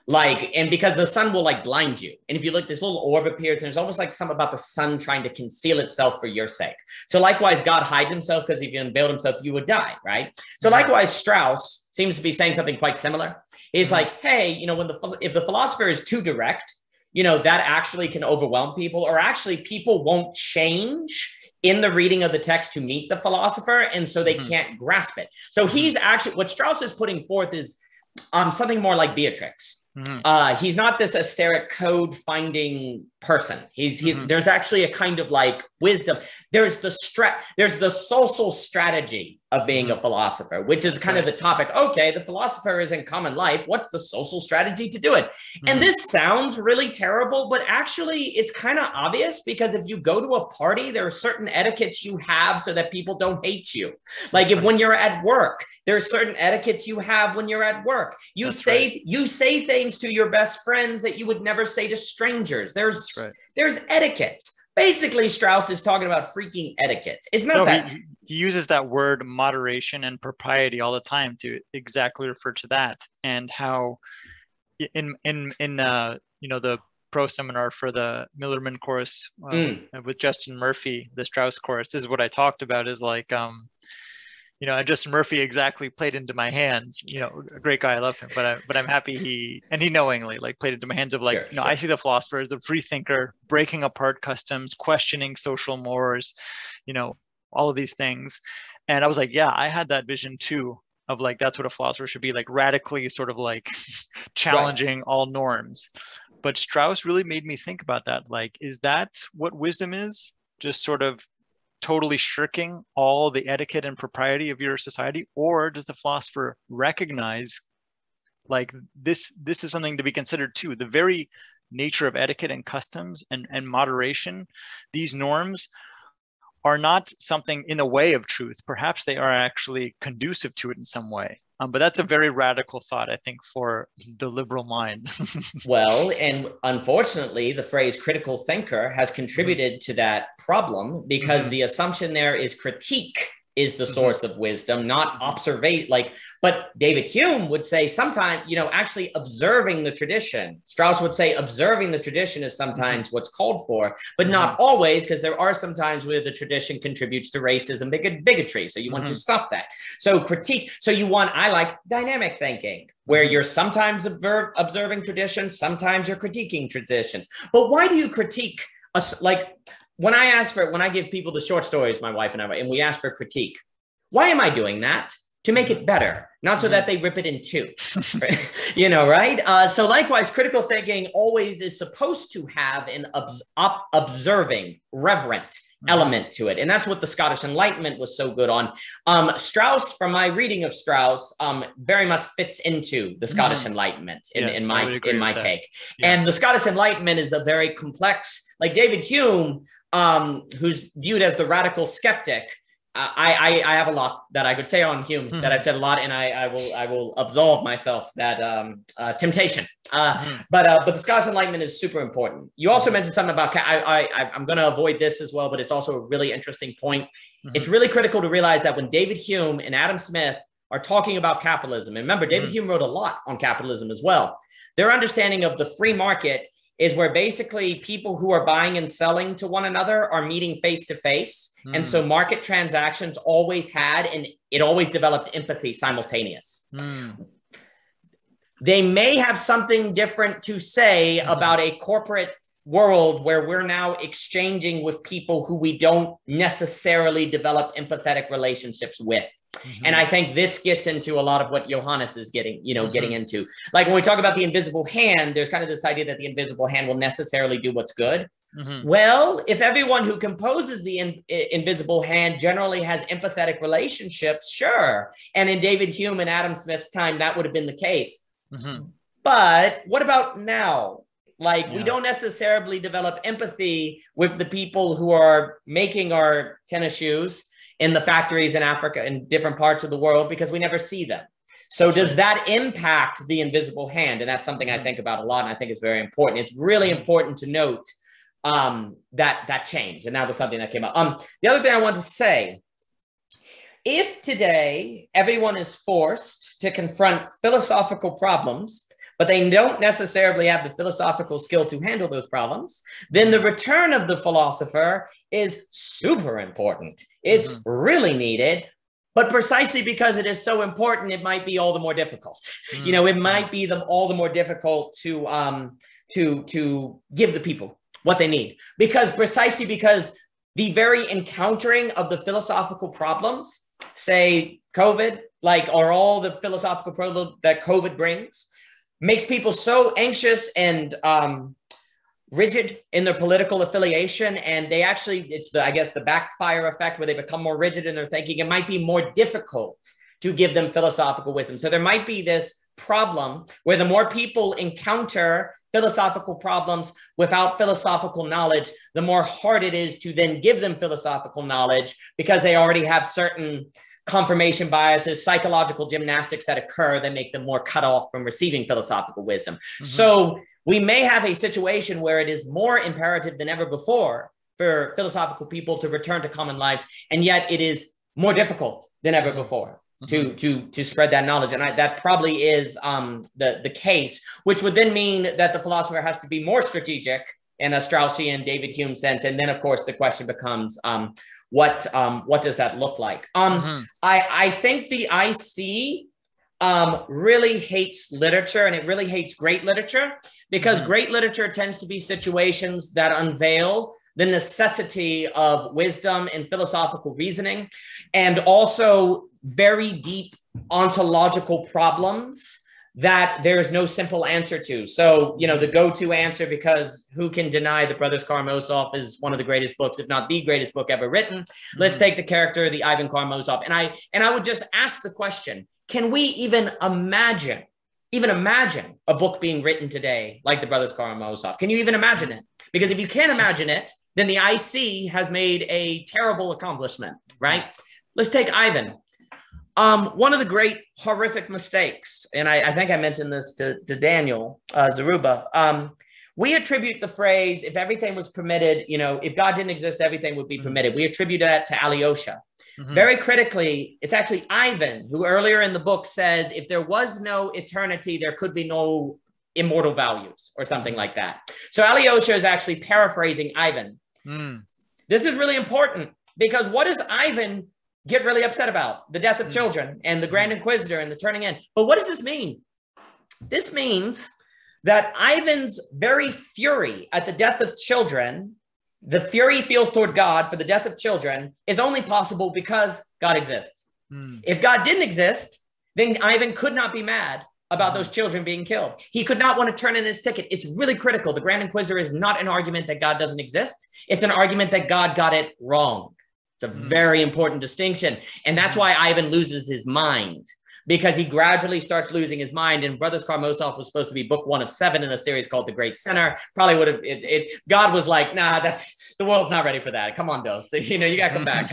Like, and because the sun will like blind you. And if you look, this little orb appears, and there's almost like something about the sun trying to conceal itself for your sake. So likewise, God hides himself because if you unveiled himself, you would die, right? So likewise, Strauss seems to be saying something quite similar. He's like, hey, if the philosopher is too direct, that actually can overwhelm people, or actually people won't change in the reading of the text to meet the philosopher. And so they can't grasp it. So he's actually, what Strauss is putting forth is something more like Beatrix. He's not this hysteric code finding person. There's actually a kind of like wisdom. There's the social strategy of being a philosopher, which is kind of the topic. Okay, the philosopher is in common life. What's the social strategy to do it? And this sounds really terrible, but actually it's kind of obvious, because if you go to a party, there are certain etiquettes you have so that people don't hate you. Like when you're at work, there are certain etiquettes you have when you're at work. You say things to your best friends that you would never say to strangers. There's etiquettes. Basically, Strauss is talking about freaking etiquettes. It's not that he uses that word moderation and propriety all the time to exactly refer to that, and how in the pro seminar for the Millerman course with Justin Murphy, the Strauss course, this is what I talked about, is like Justin Murphy exactly played into my hands. A great guy, I love him, but I'm happy he knowingly like played into my hands of like, I see the philosopher as the free thinker, breaking apart customs, questioning social mores, all of these things. And I was like, yeah, I had that vision too, of like, that's what a philosopher should be, like radically sort of like challenging all norms. But Strauss really made me think about that. Like, is that what wisdom is? Just sort of totally shirking all the etiquette and propriety of your society? Or does the philosopher recognize like this is something to be considered too? The very nature of etiquette and customs and moderation, these norms are not something in the way of truth. Perhaps they are actually conducive to it in some way. But that's a very radical thought, I think, for the liberal mind. Well, and unfortunately, the phrase critical thinker has contributed to that problem, because the assumption there is critique is the source of wisdom, not observation. But David Hume would say sometimes, actually observing the tradition. Strauss would say observing the tradition is sometimes what's called for, but not always, because there are some times where the tradition contributes to racism, bigotry. So you want to stop that. So critique. So I like dynamic thinking, where you're sometimes observing traditions, sometimes you're critiquing traditions. But why do you critique us? Like, when I give people the short stories, my wife and I, and we ask for critique, why am I doing that? To make it better, not so that they rip it in two, right? So likewise, critical thinking always is supposed to have an observing, reverent element to it. And that's what the Scottish Enlightenment was so good on. Strauss, from my reading of Strauss, very much fits into the Scottish Enlightenment in my take. Yeah. And the Scottish Enlightenment is a very complex, like David Hume, who's viewed as the radical skeptic. I have a lot that I could say on Hume that I've said a lot, and I will absolve myself that temptation. But the Scottish Enlightenment is super important. You also mentioned something about I'm going to avoid this as well, but it's also a really interesting point. It's really critical to realize that when David Hume and Adam Smith are talking about capitalism, and remember, David Hume wrote a lot on capitalism as well. Their understanding of the free market is where basically people who are buying and selling to one another are meeting face to face. And so market transactions always had, and it always developed empathy simultaneous. They may have something different to say about a corporate world where we're now exchanging with people who we don't necessarily develop empathetic relationships with. Mm-hmm. And I think this gets into a lot of what Johannes is getting into. Like when we talk about the invisible hand, there's kind of this idea that the invisible hand will necessarily do what's good. Mm-hmm. Well, if everyone who composes the invisible hand generally has empathetic relationships, sure. And in David Hume and Adam Smith's time, that would have been the case. Mm-hmm. But what about now? Like, we don't necessarily develop empathy with the people who are making our tennis shoes in the factories in Africa and different parts of the world because we never see them. So does that impact the invisible hand? And that's something I think about a lot, and I think it's very important. It's really important to note that change. And that was something that came up. The other thing I want to say, if today everyone is forced to confront philosophical problems, but they don't necessarily have the philosophical skill to handle those problems, then the return of the philosopher is super important. It's really needed, but precisely because it is so important, it might be all the more difficult. You know, it might be all the more difficult to give the people what they need, precisely because the very encountering of the philosophical problems, say COVID, or all the philosophical problems that COVID brings, makes people so anxious and rigid in their political affiliation. And they actually, it's the backfire effect where they become more rigid in their thinking. It might be more difficult to give them philosophical wisdom. So there might be this problem where the more people encounter philosophical problems without philosophical knowledge, the more hard it is to then give them philosophical knowledge because they already have certain confirmation biases, psychological gymnastics that occur that make them more cut off from receiving philosophical wisdom. So we may have a situation where it is more imperative than ever before for philosophical people to return to common lives, and yet it is more difficult than ever before to spread that knowledge. And that probably is the case, which would then mean that the philosopher has to be more strategic in a Straussian David Hume sense. And then, of course, the question becomes, what does that look like? I think the IC really hates literature, and it really hates great literature, because great literature tends to be situations that unveil the necessity of wisdom and philosophical reasoning, and also very deep ontological problems that there's no simple answer to. So, you know, the go-to answer, because who can deny that Brothers Karamazov is one of the greatest books, if not the greatest book ever written? Let's take the character, the Ivan Karamazov. And I would just ask the question, can we even imagine a book being written today like the Brothers Karamazov? Can you even imagine it? Because if you can't imagine it, then the IC has made a terrible accomplishment, right? Let's take Ivan. One of the great horrific mistakes, and I think I mentioned this to Daniel Zaruba, we attribute the phrase, if everything was permitted, you know, if God didn't exist, everything would be permitted. We attribute that to Alyosha. Very critically, it's actually Ivan who earlier in the book says, if there was no eternity, there could be no immortal values or something like that. So Alyosha is actually paraphrasing Ivan. This is really important, because what does Ivan get really upset about? The death of children and the Grand Inquisitor and the turning in. But what does this mean? This means that Ivan's very fury at the death of children, the fury he feels toward God for the death of children, is only possible because God exists. If God didn't exist, then Ivan could not be mad about those children being killed. He could not want to turn in his ticket. It's really critical. The Grand Inquisitor is not an argument that God doesn't exist. It's an argument that God got it wrong. It's a very important distinction. And that's why Ivan loses his mind, because he gradually starts losing his mind. And Brothers Karamazov was supposed to be book 1 of 7 in a series called The Great Sinner. Probably would have, God was like, nah, the world's not ready for that. Come on, Dos. You know, you got to come back.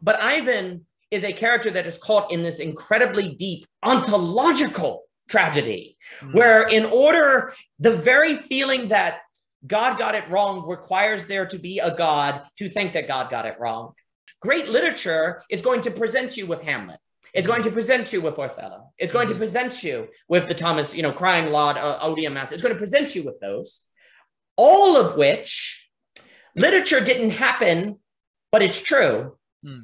But Ivan is a character that is caught in this incredibly deep ontological tragedy, where the very feeling that God got it wrong requires there to be a God to think that God got it wrong. Great literature is going to present you with Hamlet. It's going to present you with Othello. It's going to present you with the Thomas, Crying Lot, Odium Mass. It's going to present you with those, all of which literature didn't happen, but it's true.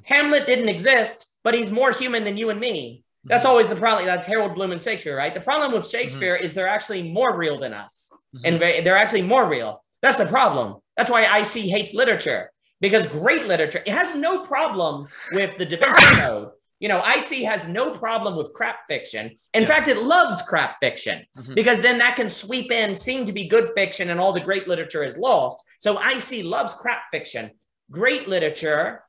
Hamlet didn't exist, but he's more human than you and me. That's always the problem. That's Harold Bloom and Shakespeare, right? The problem with Shakespeare is they're actually more real than us. And they're actually more real. That's the problem. That's why IC hates literature, because great literature, it has no problem with the Da Vinci Code. You know, IC has no problem with crap fiction. In fact, it loves crap fiction because then that can sweep in, seem to be good fiction, and all the great literature is lost. So IC loves crap fiction. Great literature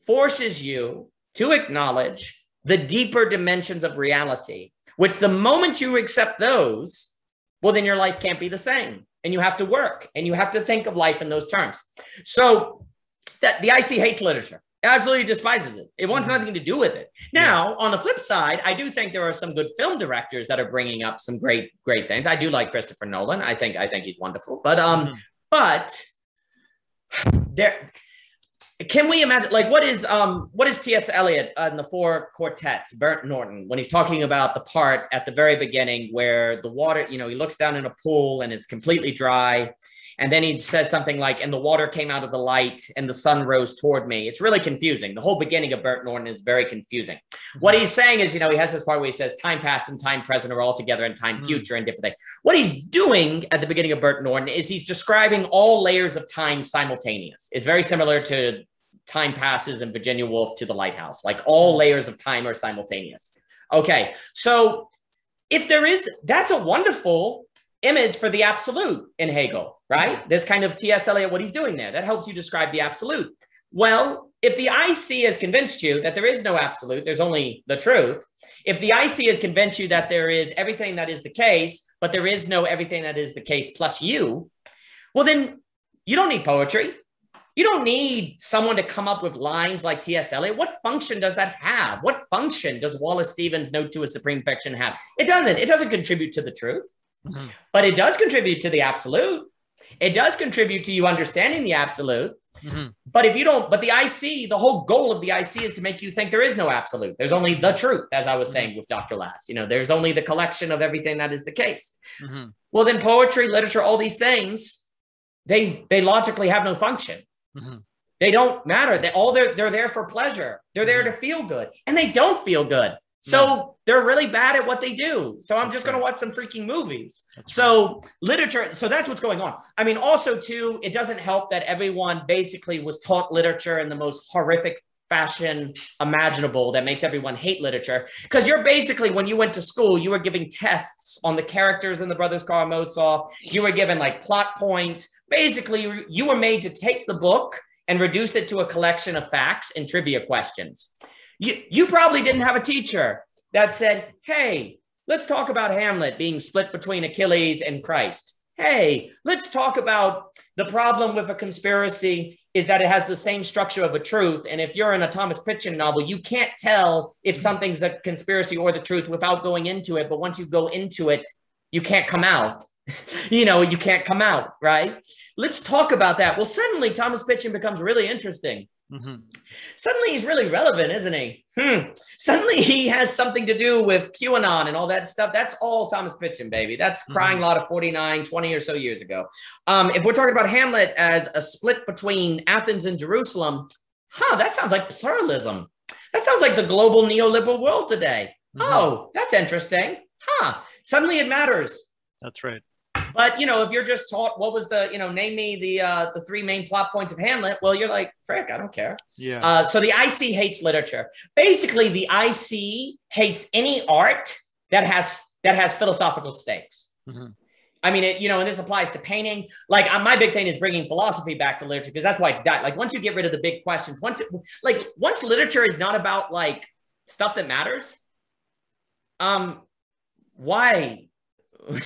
forces you to acknowledge the deeper dimensions of reality, which the moment you accept those, well, then your life can't be the same. And you have to work and you have to think of life in those terms. So that the IC hates literature. It absolutely despises it. It wants nothing to do with it. Now, on the flip side, I do think there are some good film directors that are bringing up some great things. I do like Christopher Nolan. I think he's wonderful. But there, can we imagine, like, what is T.S. Eliot in the Four Quartets, Burnt Norton, when he's talking about the part at the very beginning where the water, you know, he looks down in a pool and it's completely dry. And then he says something like, and the water came out of the light and the sun rose toward me. It's really confusing. The whole beginning of Burnt Norton is very confusing. What he's saying is, you know, he has this part where he says time past and time present are all together and time future and different things. What he's doing at the beginning of Burnt Norton is he's describing all layers of time simultaneous. It's very similar to Time Passes and Virginia Woolf to The Lighthouse. Like all layers of time are simultaneous. Okay, so if there is, that's a wonderful image for the absolute in Hegel, right? This kind of T.S. Eliot, what he's doing there, that helps you describe the absolute. Well, if the IC has convinced you that there is no absolute, there's only the truth. If the IC has convinced you that there is everything that is the case, but there is no everything that is the case plus you, well, then you don't need poetry. You don't need someone to come up with lines like T.S. Eliot. What function does that have? What function does Wallace Stevens' Note to a Supreme Fiction have? It doesn't. It doesn't contribute to the truth. But it does contribute to the absolute. It does contribute to you understanding the absolute. But if you don't, but the IC, the whole goal of the IC is to make you think there is no absolute. There's only the truth, as I was saying with Dr. Lass. You know, there's only the collection of everything that is the case. Well, then poetry, literature, all these things, they logically have no function. They don't matter. They're there for pleasure. They're there to feel good, and they don't feel good. So they're really bad at what they do. So I'm just going to watch some freaking movies. So literature, so that's what's going on. I mean, also too, it doesn't help that everyone basically was taught literature in the most horrific fashion imaginable that makes everyone hate literature. Because you're basically, when you went to school, you were giving tests on the characters in the Brothers Karamazov. You were given like plot points. Basically, you were made to take the book and reduce it to a collection of facts and trivia questions. You probably didn't have a teacher that said, hey, let's talk about Hamlet being split between Achilles and Christ. Hey, let's talk about the problem with a conspiracy is that it has the same structure of a truth. And if you're in a Thomas Pynchon novel, you can't tell if something's a conspiracy or the truth without going into it. But once you go into it, you can't come out. You know, you can't come out, right? Let's talk about that. Well, suddenly Thomas Pynchon becomes really interesting. Suddenly he's really relevant, isn't he? Suddenly he has something to do with QAnon and all that stuff. That's all Thomas Pynchon, baby. That's Crying Lot of 49, 20 or so years ago. If we're talking about Hamlet as a split between Athens and Jerusalem, that sounds like pluralism. That sounds like the global neoliberal world today. Oh, that's interesting. Suddenly it matters. That's right. But, you know, if you're just taught what was the, you know, name me the three main plot points of Hamlet, well, you're like, frick, I don't care. Yeah. So the IC hates literature. Basically, the IC hates any art that has philosophical stakes. I mean, you know, and this applies to painting. Like my big thing is bringing philosophy back to literature because that's why it's died. Like once you get rid of the big questions, once literature is not about like stuff that matters, why?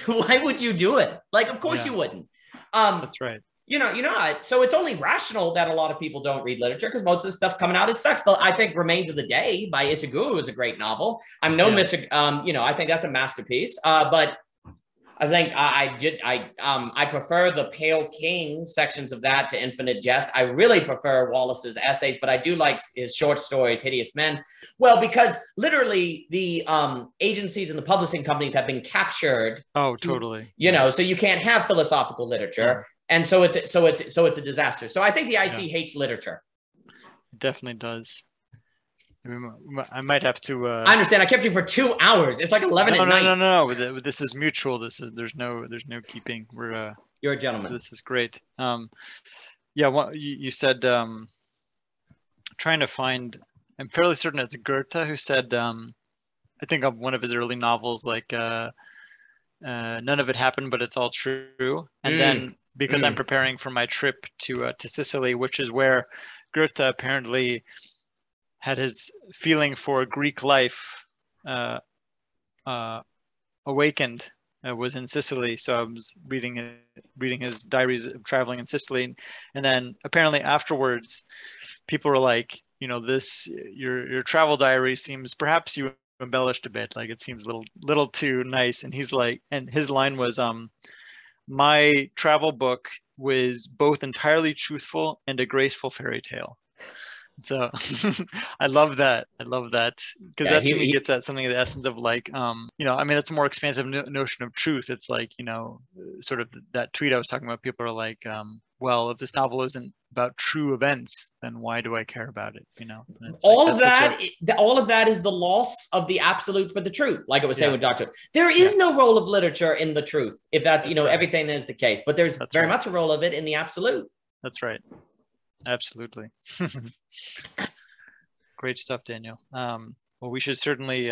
Why would you do it? Like, of course you wouldn't. That's right. You know, so it's only rational that a lot of people don't read literature because most of the stuff coming out is sex. I think Remains of the Day by Ishiguro is a great novel. I'm no you know, I think that's a masterpiece. But I think I prefer the Pale King sections of that to Infinite Jest. I really prefer Wallace's essays, but I do like his short stories, Hideous Men. Well, because literally the agencies and the publishing companies have been captured. Oh, totally. You know, so you can't have philosophical literature, and so it's a disaster. So I think the IC hates literature. It definitely does. I might have to. I understand. I kept you for 2 hours. It's like 11 at night. No. This is mutual. There's no keeping. You're a gentleman. So this is great. Yeah. You said trying to find. I'm fairly certain it's Goethe who said. I think of one of his early novels, like none of it happened, but it's all true. And then because I'm preparing for my trip to Sicily, which is where Goethe apparently had his feeling for Greek life awakened, was in Sicily. So I was reading his diaries of traveling in Sicily, and then apparently afterwards, people were like, your travel diary seems, perhaps you embellished a bit, like it seems a little too nice. And he's like, and his line was, my travel book was both entirely truthful and a graceful fairy tale. So I love that because that to me gets at something of the essence of like I mean, it's a more expansive notion of truth. It's like, sort of that tweet I was talking about, people are like, well, if this novel isn't about true events, then why do I care about it? All of that is the loss of the absolute for the truth. Like I was saying with Dr. There is no role of literature in the truth, if that's everything is the case, but there's very much a role of it in the absolute. That's right. Absolutely. Great stuff, Daniel. Well, we should certainly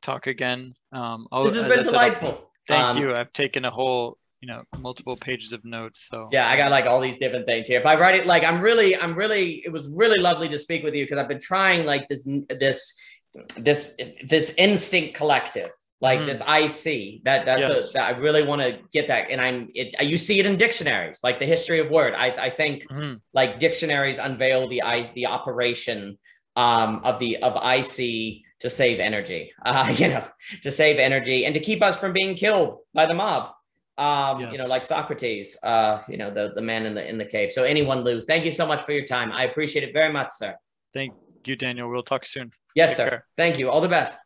talk again. This has been delightful. Thank you. I've taken a whole, multiple pages of notes. So yeah, I got like all these different things here. If I write it, like it was really lovely to speak with you, because I've been trying like this instinct collective. Like this IC, that I really want to get that. And you see it in dictionaries, like the history of word. I think like dictionaries unveil the operation of IC to save energy, to save energy and to keep us from being killed by the mob. Like Socrates, the man in the cave. So anyone, Lew, thank you so much for your time. I appreciate it very much, sir. Thank you, Daniel. We'll talk soon. Yes, sir. Thank you. All the best.